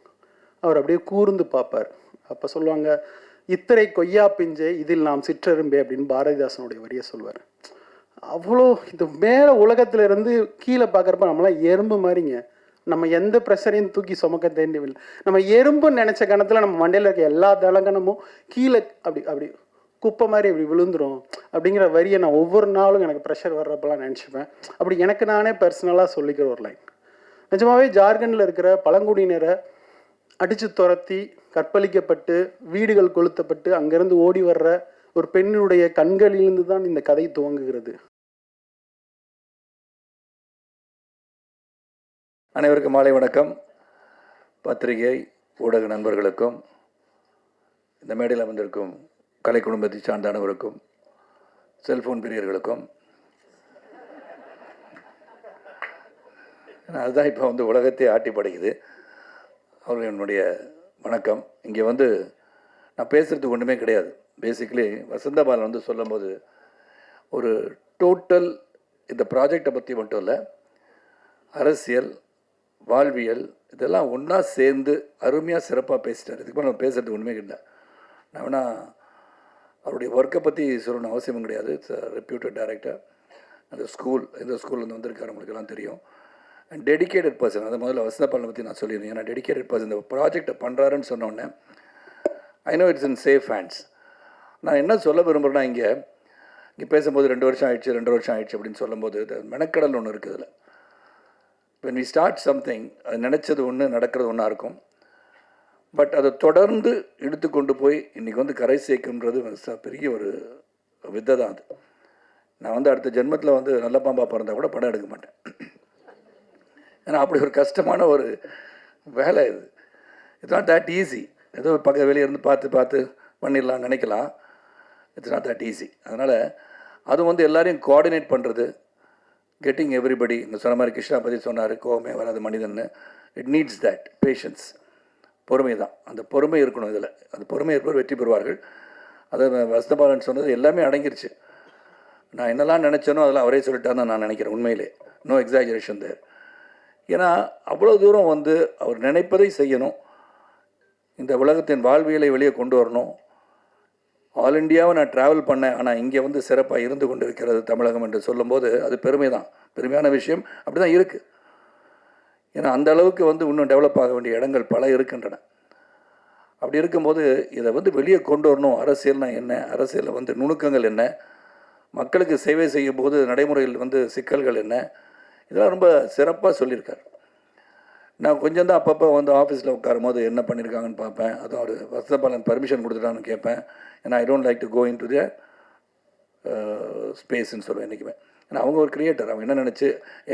அவர் அப்படியே கூர்ந்து பார்ப்பார். அப்போ சொல்லுவாங்க, இத்தனை கொய்யா பிஞ்சே இதில் நாம் சிற்றெரும்பே அப்படின்னு பாரதிதாசனுடைய வரியை சொல்வார். அவ்வளோ இது மேலே உலகத்துல இருந்து கீழே பார்க்குறப்ப நம்மளாம் எறும்பு மாதிரிங்க. நம்ம எந்த ப்ரெஷரையும் தூக்கி சுமக்க தேவையில்லை. நம்ம எறும்புன்னு நினச்ச கணத்தில் நம்ம மண்டையில் இருக்க எல்லா தலகணமும் கீழே அப்படி குப்பை மாதிரி அப்படி விழுந்துரும் அப்படிங்கிற வரியை நான் ஒவ்வொரு நாளும் எனக்கு ப்ரெஷர் வர்றப்பெல்லாம் நினச்சிப்பேன். அப்படி எனக்கு நானே பர்சனலாக சொல்லிக்கிற ஒரு லைன். நிஜமாவே ஜார்க்கண்டில் இருக்கிற பழங்குடியினரை அடித்து துரத்தி கற்பழிக்கப்பட்டு வீடுகள் கொளுத்தப்பட்டு அங்கேருந்து ஓடி வர்ற ஒரு பெண்ணுடைய கண்களிலிருந்து தான் இந்த கதை துவங்குகிறது. அனைவருக்கும் மாலை வணக்கம். பத்திரிகை ஊடக நண்பர்களுக்கும் இந்த மேடையில் வந்திருக்கும் கலை குடும்பத்தை சார்ந்த அனைவருக்கும், செல்ஃபோன் பிரியர்களுக்கும், அதுதான் இப்போ வந்து உலகத்தை ஆட்டி படைக்குது, அவர்கள் என்னுடைய வணக்கம். இங்கே வந்து நான் பேசுகிறதுக்கு ஒன்றுமே கிடையாது. பேசிக்கலி வசந்தபாலன் வந்து சொல்லும்போது ஒரு டோட்டல் இந்த ப்ராஜெக்டை பற்றி மட்டும் இல்லை, அரசியல், வாழ்வியல் இதெல்லாம் ஒன்றா சேர்ந்து அருமையாக சிறப்பாக பேசிட்டார். இதுக்கு மேலே நம்ம பேசுகிறதுக்கு ஒன்றுமே இல்லை. நான் வேணா அவருடைய ஒர்க்கை பற்றி சொல்லணும் அவசியமும் கிடையாது. It's reputed director. அந்த ஸ்கூல், இந்த ஸ்கூல்லேருந்து வந்திருக்காரு, உங்களுக்கு எல்லாம் தெரியும். And dedicated person. அதை முதல்ல வசந்தபாலனை பற்றி நான் சொல்லியிருந்தேன். ஏன்னா டெடிக்கேட்டட் பர்சன் இந்த ப்ராஜெக்டை பண்ணுறாருன்னு சொன்னோடனே I know it's in safe hands. நான் என்ன சொல்ல விரும்புகிறேன்னா, இங்கே பேசும்போது 2 வருஷம் ஆயிடுச்சு அப்படின்னு சொல்லும்போது மெனக்கடல் ஒன்று இருக்குது. இதில் when we start something, அது நினச்சது ஒன்று, நடக்கிறது ஒன்றா இருக்கும். பட் அதை தொடர்ந்து இழுத்து கொண்டு போய் இன்றைக்கி வந்து கரை சேர்க்குன்றது பெரிய ஒரு வித்தை தான். அது நான் வந்து அடுத்த ஜென்மத்தில் வந்து நல்ல பாம்பா பிறந்தால் கூட படம் எடுக்க மாட்டேன். ஏன்னா அப்படி ஒரு கஷ்டமான ஒரு வேலை இது. It's not that easy. ஏதோ பக்க வெளியே இருந்து பார்த்து பண்ணிடலாம் நினைக்கலாம். It's not that easy. அதனால் அது வந்து எல்லாரையும் கோஆர்டினேட் பண்ணுறது, கெட்டிங் எவ்ரிபடி. இங்கே சொன்ன மாதிரி கிருஷ்ணா பற்றி சொன்னார், கோவமே வராது மனிதன்னு. இட் நீட்ஸ் தட் பேஷன்ஸ், பொறுமை தான். அந்த பொறுமை இருக்கணும். இதில் அந்த பொறுமை இருப்பவர் வெற்றி பெறுவார்கள். அதை வசந்தபாலன் சொன்னது எல்லாமே அடங்கிருச்சு. நான் என்னெல்லாம் நினச்சேனோ அதெல்லாம் அவரே சொல்லிட்டான்னு நான் நினைக்கிறேன். உண்மையிலே நோ எக்ஸாஜரேஷன் தேர். ஏன்னா அவ்வளோ தூரம் வந்து அவர் நினைப்பதை செய்யணும். இந்த உலகத்தின் வாழ்வியலை வெளியே கொண்டு வரணும். ஆல் இண்டியாவை நான் ட்ராவல் பண்ணேன், ஆனால் இங்கே வந்து சிறப்பாக இருந்து கொண்டு இருக்கிறது தமிழகம் என்று சொல்லும்போது அது பெருமை தான். பெருமையான விஷயம். அப்படி தான் இருக்குது. ஏன்னா அந்த அளவுக்கு வந்து இன்னும் டெவலப் ஆக வேண்டிய இடங்கள் பல இருக்கின்றன. அப்படி இருக்கும்போது இதை வந்து வெளியே கொண்டு வரணும். அரசியல்னா என்ன, அரசியலில் வந்து நுணுக்கங்கள் என்ன, மக்களுக்கு சேவை செய்யும் போது நடைமுறையில் வந்து சிக்கல்கள் என்ன, இதெல்லாம் ரொம்ப சிறப்பாக சொல்லியிருக்கார். நான் கொஞ்சம் தான் அப்பப்போ வந்து ஆஃபீஸில் உட்காரும் போது என்ன பண்ணியிருக்காங்கன்னு பார்ப்பேன். அதுவும் அவர் வசந்தபாலன் பர்மிஷன் கொடுத்துட்டான்னு கேட்பேன். ஏன்னா I don't like to go in to the ஸ்பேஸ்ன்னு சொல்லுவேன் என்றைக்குமே. ஏன்னா அவங்க ஒரு கிரியேட்டர். அவங்க என்ன நினச்சி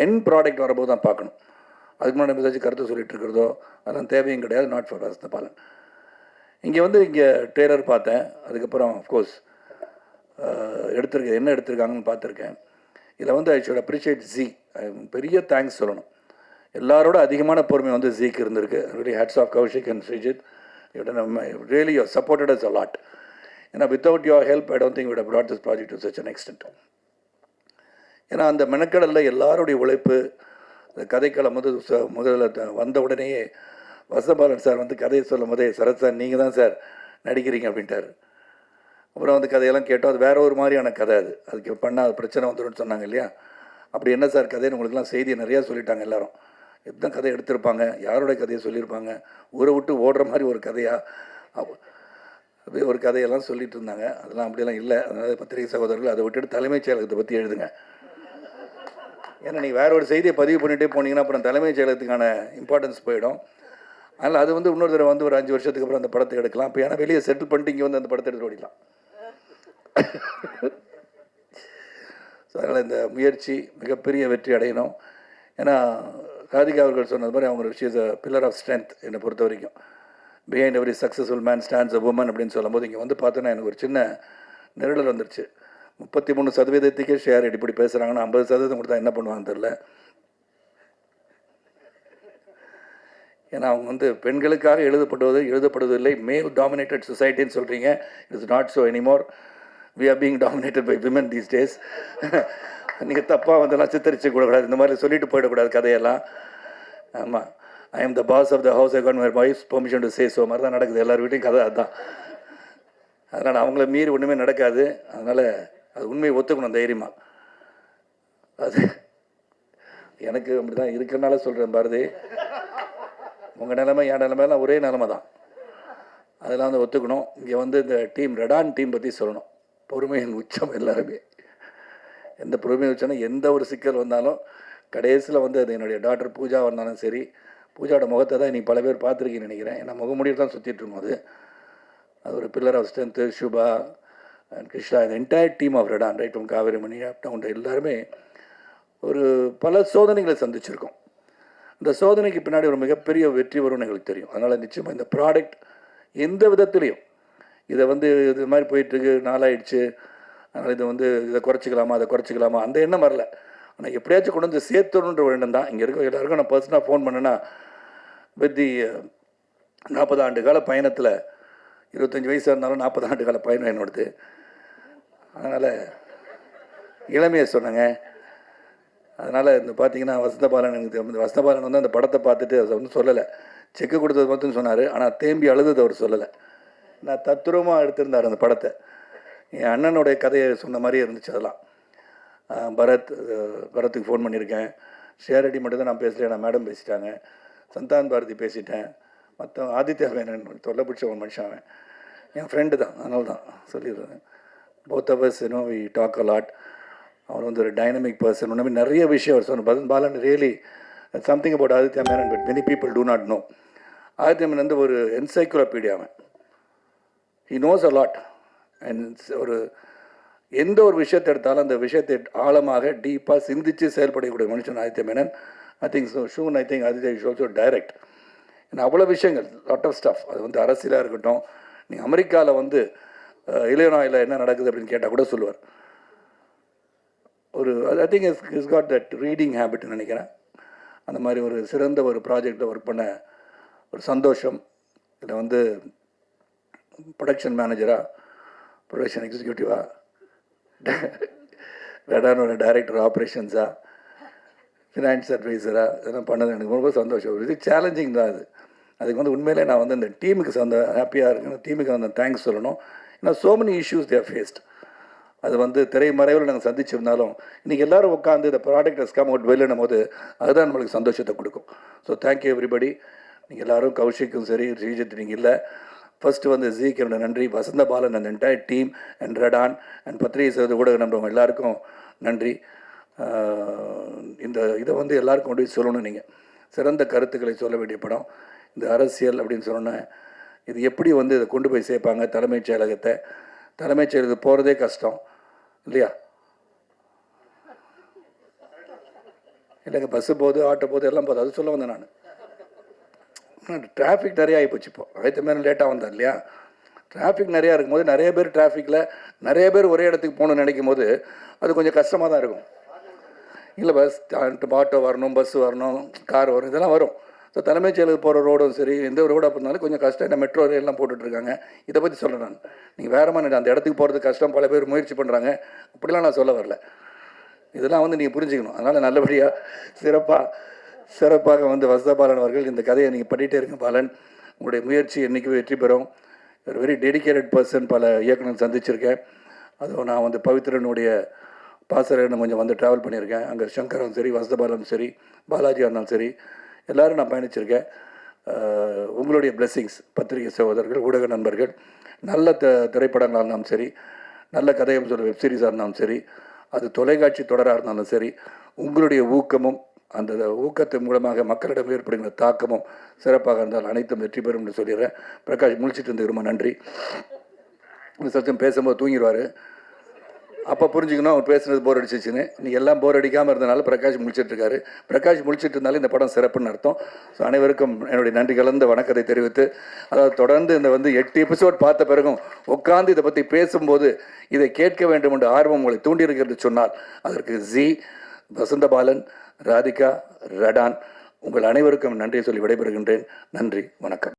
என் ப்ராடக்ட் வரும்போது தான் பார்க்கணும். அதுக்கு முன்னாடி ஏதாச்சும் கருத்து சொல்லிட்டு இருக்கிறதோ அதெல்லாம் தேவையும் கிடையாது. Not for Vasanthabalan. இங்கே வந்து இங்கே ட்ரெய்லர் பார்த்தேன். அதுக்கப்புறம் அஃப்கோர்ஸ் என்ன எடுத்திருக்காங்கன்னு பார்த்துருக்கேன். இதில் வந்து ஐ ஷுட் அப்ரிஷியேட் ஜி. பெரிய தேங்க்ஸ் சொல்லணும். எல்லாரோட அதிகமான பொறுமை வந்து ஜிக்கு இருந்திருக்கு. Really hats off Kaushik and Sreejith. Really you supported us a lot. ஏன்னா without your help I don't think would have brought this project to such an extent. ஏன்னா அந்த மெனக்கடலில் எல்லாருடைய உழைப்பு. இந்த கதைக்களம் வந்து முதல்ல வந்த உடனேயே வசந்தபாலன் சார் வந்து கதையை சொல்லும் போதே, சரத் சார் நீங்கள் தான் சார் நடிக்கிறீங்க அப்படின்ட்டார். அப்புறம் வந்து கதையெல்லாம் கேட்டோம். அது வேறு ஒரு மாதிரியான கதை. அதுக்கு பண்ணால் பிரச்சனை வந்துடும் சொன்னாங்க இல்லையா. அப்படி என்ன சார் கதைன்னு உங்களுக்குலாம் செய்தியை நிறையா சொல்லிட்டாங்க எல்லாரும். இதுதான் கதை எடுத்திருப்பாங்க, யாரோட கதையை சொல்லியிருப்பாங்க, ஊரை விட்டு ஓடுற மாதிரி ஒரு கதையாக அப்படியே ஒரு கதையெல்லாம் சொல்லிட்டு இருந்தாங்க. அதெல்லாம் அப்படியெல்லாம் இல்லை. அதனால் பத்திரிகை சகோதரர்கள் அதை விட்டுட்டு தலைமைச் செயலகத்தை பற்றி எழுதுங்க. ஏன்னா நீங்கள் வேறு ஒரு செய்தியை பதிவு பண்ணிகிட்டே போனீங்கன்னா அப்புறம் தலைமைச் செயலகத்துக்கான இம்பார்ட்டன்ஸ் போயிடும். அதனால் அது வந்து இன்னொரு தடவை வந்து ஒரு 5 வருஷத்துக்கு அப்புறம் அந்த படத்தை எடுக்கலாம். இப்போ ஏன்னா வெளியே செட்டில் பண்ணிட்டு இங்கே வந்து அந்த படத்தை எடுத்து ஓடிக்கலாம். ஸோ அதனால் இந்த முயற்சி மிகப்பெரிய வெற்றி அடையணும். ஏன்னா ராதிகா அவர்கள் சொன்னது மாதிரி அவங்க she is a pillar of strength. என்னை பொறுத்த வரைக்கும் behind every successful man stands a woman அப்படின்னு சொல்லும்போது இங்கே வந்து பார்த்தோன்னா எனக்கு ஒரு சின்ன நெருடல் வந்துருச்சு. 33% ஷேர் இப்படி பேசுகிறாங்கன்னா 50% கொடுத்தா என்ன பண்ணுவாங்கன்னு தெரில. ஏன்னா அவங்க வந்து பெண்களுக்காக எழுதப்படுவதில்லை, மேல் டாமினேட்டட் சொசைட்டின்னு சொல்கிறீங்க. It's not so anymore. We are being dominated by women these days. நீங்கள் தப்பாக வந்தெல்லாம் சித்தரிச்சு கூடக்கூடாது, இந்த மாதிரி சொல்லிட்டு போயிடக்கூடாது கதையெல்லாம். ஆமாம், I am the boss of the house, I got my wife's permission to say so மாதிரி தான் நடக்குது எல்லார் வீட்டையும் கதை. அதுதான். அதனால் அவங்கள மீறி ஒன்றுமே நடக்காது. அதனால் அது உண்மையை ஒத்துக்கணும் தைரியமாக. அது எனக்கு அப்படி தான் இருக்கிறனால சொல்கிறேன் பாரதி. உங்கள் நிலைமை என் நிலைமையெல்லாம் ஒரே நிலைமை தான். அதெல்லாம் வந்து ஒத்துக்கணும். இங்கே வந்து இந்த டீம் ரெடான் டீம் பற்றி சொல்லணும். பொறுமையின் உச்சம் எல்லாருமே. எந்த பொறுமையை உச்சம்னா எந்த ஒரு சிக்கல் வந்தாலும் கடைசியில் வந்து அது என்னுடைய டாக்டர் பூஜா வந்தாலும் சரி, பூஜாவோட முகத்தை தான் இன்றைக்கி பல பேர் பார்த்துருக்கீங்கன்னு நினைக்கிறேன். ஏன்னா முகமூடியில் தான் சுற்றிட்டு இருக்கும். அது ஒரு pillar of strength. Subha and Krishna, இந்த entire team of Radaan, right from Kaverimani up down, எல்லாருமே ஒரு பல சோதனைகளை சந்திச்சிருக்கோம். இந்த சோதனைக்கு பின்னாடி ஒரு மிகப்பெரிய வெற்றி வரும்னு எங்களுக்கு தெரியும். அதனால் நிச்சயமாக இந்த ப்ராடக்ட் எந்த விதத்துலேயும் இதை வந்து இது மாதிரி போயிட்டுருக்கு, நாளாயிடுச்சு, அதனால் இதை வந்து இதை குறைச்சிக்கலாமா அதை குறைச்சிக்கலாமா அந்த எண்ணம் வரல. ஆனால் எப்படியாச்சும் கொண்டு வந்து சேர்த்தணுன்ற ஒரு எண்ணம் தான். இங்கே இருக்க எல்லாருக்கும் நான் பர்சனலாக ஃபோன் பண்ணேன்னா வித் தி 40 ஆண்டு கால பயணத்தில் 25 வயசாக இருந்தாலும் 40 ஆண்டு கால பயணம் என்னோடது. அதனால் இளமையை சொன்னேங்க. அதனால் இந்த பார்த்தீங்கன்னா வசந்தபாலன், எனக்கு வசந்தபாலன் வந்து அந்த படத்தை பார்த்துட்டு அதை வந்து சொல்லலை, செக்கு கொடுத்தது மட்டும் சொன்னார். ஆனால் தேம்பி அழுதது அவர் சொல்லலை. நான் தத்துரூபமாக எடுத்திருந்தார் அந்த படத்தை. என் அண்ணனுடைய கதையை சொன்ன மாதிரியே இருந்துச்சு. அதெல்லாம் பரத்துக்கு ஃபோன் பண்ணியிருக்கேன். ஷேரடி மட்டும் தான் நான் பேசல, நான் மேடம் பேசிட்டாங்க. சந்தான் பாரதி பேசிட்டேன். மற்ற ஆதித்யா மேனன் தொல்லை பிடிச்ச ஒரு மனுஷன், அவன் என் ஃப்ரெண்டு தான், அதனால தான் சொல்லிடுறேன். Both of us we talk a lot. அவர் வந்து ஒரு டைனமிக் பர்சன். உண்மை நிறைய விஷயம் அவர் சொன்ன Balan really something about Aditya Menon but many people do not know. Aditya Menon வந்து ஒரு என்சைக்ளோபீடியா. அவன் he knows a lot. And ஒரு எந்த ஒரு விஷயத்தை எடுத்தாலும் அந்த விஷயத்தை ஆழமாக டீப்பாக சிந்தித்து செயல்படக்கூடிய மனுஷன் Aditya Menon. I think soon I think Aditya is also direct. ஏன்னா அவ்வளோ விஷயங்கள், லாட் ஆஃப் ஸ்டஃப். அது வந்து அரசியலாக இருக்கட்டும், நீங்கள் அமெரிக்காவில் வந்து இளையனாயில் என்ன நடக்குது அப்படின்னு கேட்டால் கூட சொல்லுவார். ஒரு I think is got that reading ஹேபிட்னு நினைக்கிறேன். அந்த மாதிரி ஒரு சிறந்த ஒரு ப்ராஜெக்டில் ஒர்க் பண்ண ஒரு சந்தோஷம். இதில் வந்து ப்ரொடக்ஷன் மேனேஜராக, ப்ரொடக்ஷன் எக்ஸிக்யூட்டிவாக, ரெடானோட டைரக்டர் ஆப்ரேஷன்ஸாக, ஃபினான்ஸ் அட்வைசராக இதெல்லாம் பண்ணது எனக்கு ரொம்ப சந்தோஷம். இது சேலஞ்சிங் தான். அதுக்கு வந்து உண்மையிலே நான் வந்து இந்த டீமுக்கு ஹாப்பியாக இருக்கேன். டீமுக்கு வந்து தேங்க்ஸ் சொல்லணும். ஏன்னா so many issues there faced. அது வந்து திரைமறைவில் நாங்கள் சந்திச்சிருந்தாலும் இன்றைக்கி எல்லோரும் உட்காந்து இந்த ப்ராடக்ட் ஹஸ் கம் அவுட் வெல்லுன்னும் போது அதுதான் நம்மளுக்கு சந்தோஷத்தை கொடுக்கும். So thank you everybody. நீங்கள் எல்லோரும், கௌஷிக்கும் சரி, ஸ்ரீஜித் நீங்கள் இல்லை, ஃபஸ்ட்டு வந்து ஜீக்கு என்னோட நன்றி, வசந்தபாலன் அந்த என்டையர் டீம் அண்ட் ரெடான் அண்ட் பத்திரிகை செய்வது ஊடக நண்பர்கள் எல்லாருக்கும் நன்றி. இந்த இதை வந்து எல்லாருக்கும் கொண்டு போய் சொல்லணும். நீங்கள் சிறந்த கருத்துக்களை சொல்ல வேண்டிய படம். இந்த அரசியல் அப்படின்னு சொன்னோன்னே இது எப்படி வந்து இதை கொண்டு போய் சேர்ப்பாங்க தலைமைச் செயலகத்தை. தலைமைச் செயலகத்துக்கு போகிறதே கஷ்டம் இல்லையா? இல்லைங்க, பஸ்ஸு போகுது, ஆட்டோ போகுது, எல்லாம் போகுது. அது சொல்ல வந்தேன் நான். டிராஃபிக் நிறையா ஆகிப்போச்சு. இப்போ ஆயிரத்து மேலே லேட்டாக வந்தேன் இல்லையா? டிராஃபிக் நிறையா இருக்கும்போது நிறைய பேர் டிராஃபிக்கில் நிறைய பேர் ஒரே இடத்துக்கு போகணுன்னு நினைக்கும் போது அது கொஞ்சம் கஷ்டமாக தான் இருக்கும். இல்லை பஸ் ஆட்டோ வரணும், பஸ்ஸு வரணும், கார் வரும், இதெல்லாம் வரும். ஸோ தலைமைச் செயலுக்கு போகிற ரோடும் சரி, எந்த ரோடாக இருந்தாலும் கொஞ்சம் கஷ்டம். என்ன மெட்ரோ ரயிலெலாம் போட்டுட்ருக்காங்க. இதை பற்றி சொல்கிறேன் நான். நீங்கள் வேறு மாதிரி அந்த இடத்துக்கு போகிறது கஷ்டம், பல பேர் முயற்சி பண்ணுறாங்க, அப்படிலாம் நான் சொல்ல வரல. இதெல்லாம் வந்து நீங்கள் புரிஞ்சுக்கணும். அதனால் நல்லபடியாக சிறப்பாக வந்து வசந்தபாலன் அவர்கள் இந்த கதையை நீங்கள் பண்ணிகிட்டே இருங்க பாலன். உங்களுடைய முயற்சி என்றைக்கு வெற்றி பெறும். ஒரு வெரி டெடிக்கேட்டட் பர்சன். பல இயக்குனர் சந்திச்சிருக்கேன். அதுவும் நான் வந்து பவித்ரனுடைய பாசறைன்னு கொஞ்சம் வந்து ட்ராவல் பண்ணியிருக்கேன். அங்கே சங்கரும் சரி, வசந்தபாலனும் சரி, பாலாஜியாக இருந்தாலும் சரி, எல்லோரும் நான் பயணிச்சிருக்கேன். உங்களுடைய பிளெஸ்ஸிங்ஸ், பத்திரிகை சகோதரர்கள், ஊடக நண்பர்கள், நல்ல திரைப்படங்களாக இருந்தாலும் சரி, நல்ல கதையும் சொல்ல வெப்சீரிஸாக இருந்தாலும் சரி, அது தொலைக்காட்சி தொடராக இருந்தாலும் சரி, உங்களுடைய ஊக்கமும் அந்த ஊக்கத்தின் மூலமாக மக்களிடம் ஏற்படுகிற தாக்கமும் சிறப்பாக இருந்தால் அனைத்தும் வெற்றி பெறும் என்று சொல்லிடுறேன். பிரகாஷ் முழிச்சிட்டு இருந்து ரொம்ப நன்றி. சத்தியம் பேசும்போது தூங்கிடுவார். அப்போ புரிஞ்சுக்கணும் அவர் பேசுனது போர் அடிச்சிச்சுன்னு. நீ எல்லாம் போர் அடிக்காமல் இருந்தனால பிரகாஷ் முழிச்சிட்ருக்காரு. பிரகாஷ் முழிச்சிட்டு இருந்தாலும் இந்த படம் சிறப்புன்னு அர்த்தம். ஸோ அனைவருக்கும் என்னுடைய நன்றி கலந்த வணக்கத்தை தெரிவித்து, அதாவது தொடர்ந்து இந்த வந்து 8 எபிசோட் பார்த்த பிறகும் உட்காந்து இதை பற்றி பேசும்போது இதை கேட்க வேண்டும் என்ற ஆர்வம் உங்களை தூண்டியிருக்கிறது சொன்னால் அதற்கு ஜி, வசந்தபாலன், ராதிகா, ரெடான் உங்கள் அனைவருக்கும் நன்றியை சொல்லி விடைபெறுகின்றேன். நன்றி, வணக்கம்.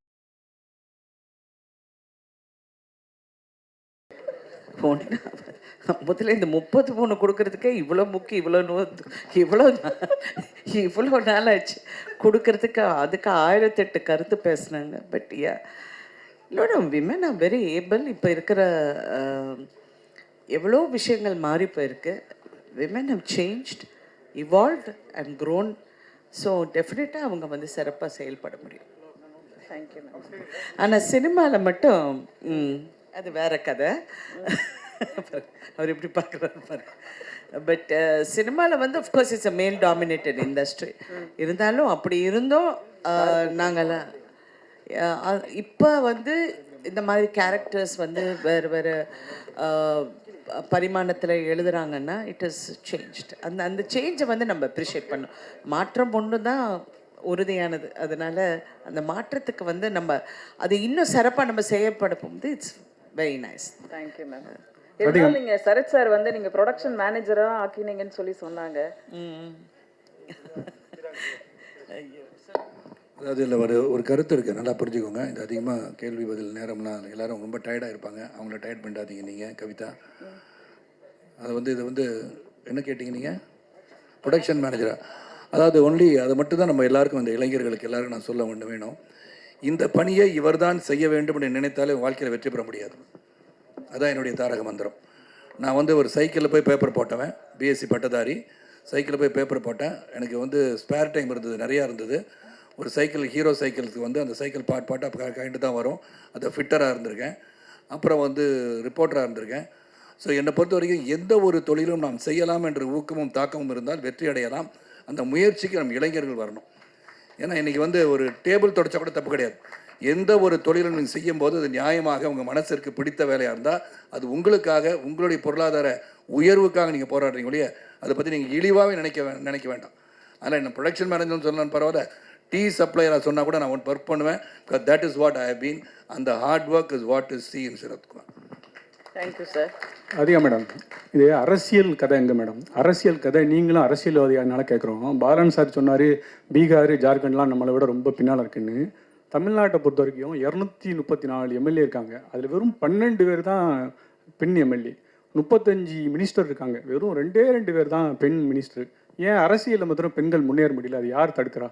முதல்ல இந்த 33 கொடுக்கறதுக்கே இவ்வளோ முக்கியம், இவ்வளோ நாள் ஆச்சு கொடுக்கறதுக்கு. அதுக்கு 1008 கருத்து பேசுனாங்க. பட் இல்லைனா விமன் ஆர் வெரி ஏபிள். இப்போ இருக்கிற எவ்வளோ விஷயங்கள் மாறி போயிருக்கு. Women have changed, evolved and grown. So டெஃபினட்டாக அவங்க வந்து சிறப்பாக செயல்பட முடியும். தேங்க்யூ. ஆனால் சினிமாவில் மட்டும் அது வேற கதை. அவர் எப்படி பார்க்குறாரு பாரு. பட் சினிமாவில் வந்து அஃப்கோர்ஸ் இட்ஸ் அ மேல் டாமினேட்டட் இண்டஸ்ட்ரி. இருந்தாலும் அப்படி இருந்தோம் நாங்கள்லாம். இப்போ வந்து இந்த மாதிரி கேரக்டர்ஸ் வந்து வேறு பரிமாணத்தில் எழுதுகிறாங்கன்னா இட் இஸ் சேஞ்ச்டு. அந்த சேஞ்சை வந்து நம்ம அப்ரிஷியேட் பண்ணோம். மாற்றம் ஒன்று தான் உறுதியானது. அதனால் அந்த மாற்றத்துக்கு வந்து நம்ம அது இன்னும் சிறப்பாக நம்ம செயல்படுத்தும் போது it's very nice. Thank you ma'am. இருந்தாலும் நீங்க சரத் சார் வந்து நீங்க ப்ரொடக்ஷன் மேனேஜரா ஆக்கினீங்கன்னு சொன்னாங்க. அதாவது இதில் ஒரு கருத்து இருக்குது, நல்லா புரிஞ்சுக்கோங்க. இது அதிகமாக கேள்வி பதில் நேரம்லாம் எல்லோரும் ரொம்ப டயர்டாக இருப்பாங்க, அவங்கள டயர்ட் பண்ணாதீங்க நீங்கள். கவிதா, அது இதை என்ன கேட்டிங்க நீங்கள்? ப்ரொடக்ஷன் மேனேஜரா? அதாவது ஒன்லி அதை மட்டும் தான் நம்ம எல்லாருக்கும், அந்த இளைஞர்களுக்கு எல்லாருக்கும் நான் சொல்ல வேணும், இந்த பணியை இவர்தான் செய்ய வேண்டும் என்று நினைத்தாலே வாழ்க்கையில் வெற்றி பெற முடியாது. அதான் என்னுடைய தாரக மந்திரம். நான் ஒரு சைக்கிளில் போய் பேப்பர் போட்டவன், பிஎஸ்சி பட்டதாரி. சைக்கிளில் போய் பேப்பர் போட்டேன். எனக்கு ஸ்பேர் டைம் இருந்தது, நிறையா இருந்தது. ஒரு சைக்கிள், ஹீரோ சைக்கிளுக்கு அந்த சைக்கிள் பாட்டாக கைண்டு தான் வரும். அதை ஃபிட்டராக இருந்திருக்கேன். அப்புறம் ரிப்போர்ட்டராக இருந்திருக்கேன். ஸோ என்னை பொறுத்த வரைக்கும் எந்த ஒரு தொழிலும் நாம் செய்யலாம் என்ற ஊக்கமும் தாக்கமும் இருந்தால் வெற்றி அடையலாம். அந்த முயற்சிக்கு நம் இளைஞர்கள் வரணும். ஏன்னா இன்றைக்கி ஒரு டேபிள் தொடச்சா கூட தப்பு கிடையாது. எந்த ஒரு தொழிலும் நீங்கள் செய்யும்போது அது நியாயமாக உங்கள் மனசிற்கு பிடித்த வேலையாக இருந்தால் அது உங்களுக்காக, உங்களுடைய பொருளாதார உயர்வுக்காக நீங்கள் போராடுறீங்க ஒழிய அதை பற்றி நீங்கள் இழிவாகவே நினைக்க வேண்டாம். அதனால் என்ன ப்ரொடக்ஷன் மேனேஜர்னு சொல்லலான்னு பரவாயில்ல, டீ சப்ளையராக சொன்னால் கூட நான் ஒர்க் பண்ணுவேன். Because that is what I have been. அந்த hard work is what is seen in Sarathkumar. Thank you sir. அதிகா மேடம், இது அரசியல் கதை எங்கே மேடம்? அரசியல் கதை, நீங்களும் அரசியல்வாதியானால கேட்குறோம். பாலன் சார் சொன்னார் பீகார், ஜார்க்கண்ட்லாம் நம்மளை விட ரொம்ப பின்னால் இருக்குன்னு. தமிழ்நாட்டை பொறுத்த வரைக்கும் 234 எம்எல்ஏ இருக்காங்க. அதில் வெறும் 12 பேர் தான் பெண் எம்எல்ஏ. 35 மினிஸ்டர் இருக்காங்க, வெறும் 2 பேர் தான் பெண் மினிஸ்டர். ஏன் அரசியலில் மாத்திரம் பெண்கள் முன்னேற முடியல? அது யார் தடுக்கிறா?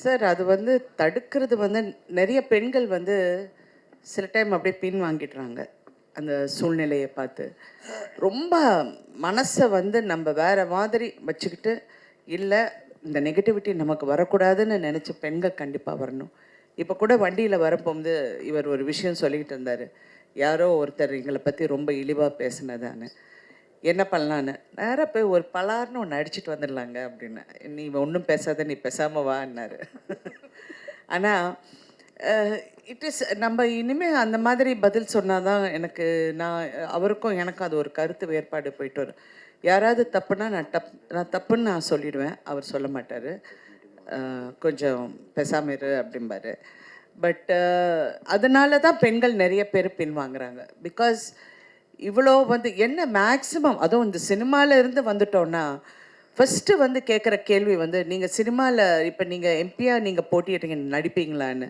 சார், அது தடுக்கிறது நிறைய பெண்கள் சில டைம் அப்படியே பின் வாங்கிடுறாங்க அந்த சூழ்நிலையை பார்த்து. ரொம்ப மனசை நம்ம வேறு மாதிரி வச்சுக்கிட்டு, இல்லை இந்த நெகட்டிவிட்டி நமக்கு வரக்கூடாதுன்னு நினச்ச பெண்கள் கண்டிப்பாக வரணும். இப்போ கூட வண்டியில் வரப்போது இவர் ஒரு விஷயம் சொல்லிக்கிட்டு இருந்தார். யாரோ ஒருத்தர் எங்களை பற்றி ரொம்ப இழிவாக பேசினதான்னு. என்ன பண்ணலான்னு நேராக போய் ஒரு பலார்னு ஒன்று அடிச்சுட்டு வந்துடலாங்க அப்படின்னு. நீ ஒன்றும் பேசாத, நீ பேசாமல் வான்னாரு. ஆனால் இட் இஸ் நம்ம இனிமேல் அந்த மாதிரி பதில் சொன்னால் தான் நான் அவருக்கும் எனக்கும் அது ஒரு கருத்து வேறுபாடு போயிட்டு வரும். யாராவது தப்புனா நான் தப்புன்னு நான் சொல்லிடுவேன், அவர் சொல்ல மாட்டார். கொஞ்சம் பேசாமல் இரு அப்படிம்பாரு. பட் அதனால தான் பெண்கள் நிறைய பேர் பின்வாங்குறாங்க. பிகாஸ் இவ்வளோ என்ன மேக்ஸிமம், அதுவும் இந்த சினிமாவில் இருந்து வந்துட்டோன்னா ஃபஸ்ட்டு கேட்குற கேள்வி நீங்கள் சினிமாவில் இப்போ நீங்கள் எம்பியாக நீங்கள் போட்டியிட்டீங்க, நடிப்பீங்களான்னு.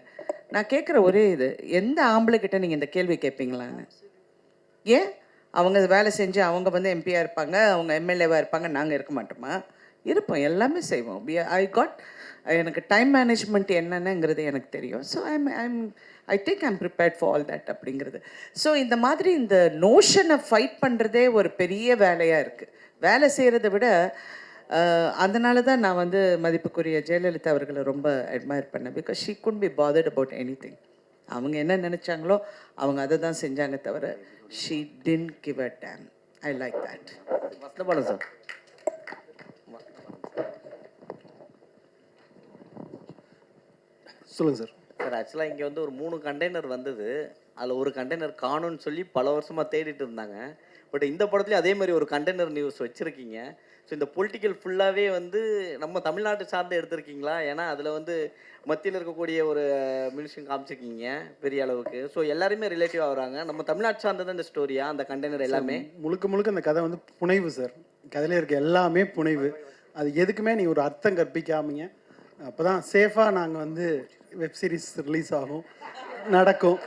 நான் கேட்குற ஒரே இது, எந்த ஆம்பளைக்கிட்ட நீங்கள் இந்த கேள்வி கேட்பீங்களான்னு. ஏன் அவங்க வேலை செஞ்சு அவங்க எம்பியாக இருப்பாங்க, அவங்க எம்எல்ஏவாக இருப்பாங்க, நாங்கள் இருக்க மாட்டோமா? இருப்போம், எல்லாமே செய்வோம். எனக்கு டைம் மேனேஜ்மெண்ட் என்னென்னங்கிறது எனக்கு தெரியும். So I think I'm prepared for all that அப்படிங்கிறது. ஸோ இந்த மாதிரி இந்த நோஷனை ஃபைட் பண்ணுறதே ஒரு பெரிய வேலையாக இருக்குது. வேலை செய்கிறத விட அதனால தான் நான் மதிப்புக்குரிய ஜெயலலிதா அவர்களை ரொம்ப அட்மையர் பண்ணேன். Because she could be bothered about anything. அவங்க என்ன நினச்சாங்களோ அவங்க அதை தான் செஞ்சாங்க தவிர she didn't give a damn. I like that. Vasanthabalan sir. சொல்லுங்கள் சார். சார், ஆக்சுவலாக இங்கே ஒரு 3 கண்டெய்னர் வந்தது. அதில் ஒரு கண்டெய்னர் காணும்னு சொல்லி பல வருஷமாக தேடிட்டு இருந்தாங்க. பட் இந்த படத்துலேயும் அதே மாதிரி ஒரு கண்டெய்னர் நியூஸ் வச்சுருக்கீங்க. ஸோ இந்த பொலிட்டிக்கல் ஃபுல்லாகவே நம்ம தமிழ்நாட்டு சார்ந்து எடுத்திருக்கீங்களா? ஏன்னா அதில் மத்தியில் இருக்கக்கூடிய ஒரு மினிஷன் காமிச்சிருக்கீங்க பெரிய அளவுக்கு. ஸோ எல்லாருமே ரிலேட்டிவாக வராங்க. நம்ம தமிழ்நாட்டு சார்ந்தது இந்த ஸ்டோரியா அந்த கண்டெய்னர் எல்லாமே? முழுக்க அந்த கதை புனைவு சார். கதையில் இருக்க எல்லாமே புனைவு. அது எதுக்குமே நீங்கள் ஒரு அர்த்தம் கற்பிக்காமீங்க. அப்போ தான் சேஃபாக நாங்கள் வெப் சீரிஸ் ரிலீஸ் ஆகும், நடக்கும்.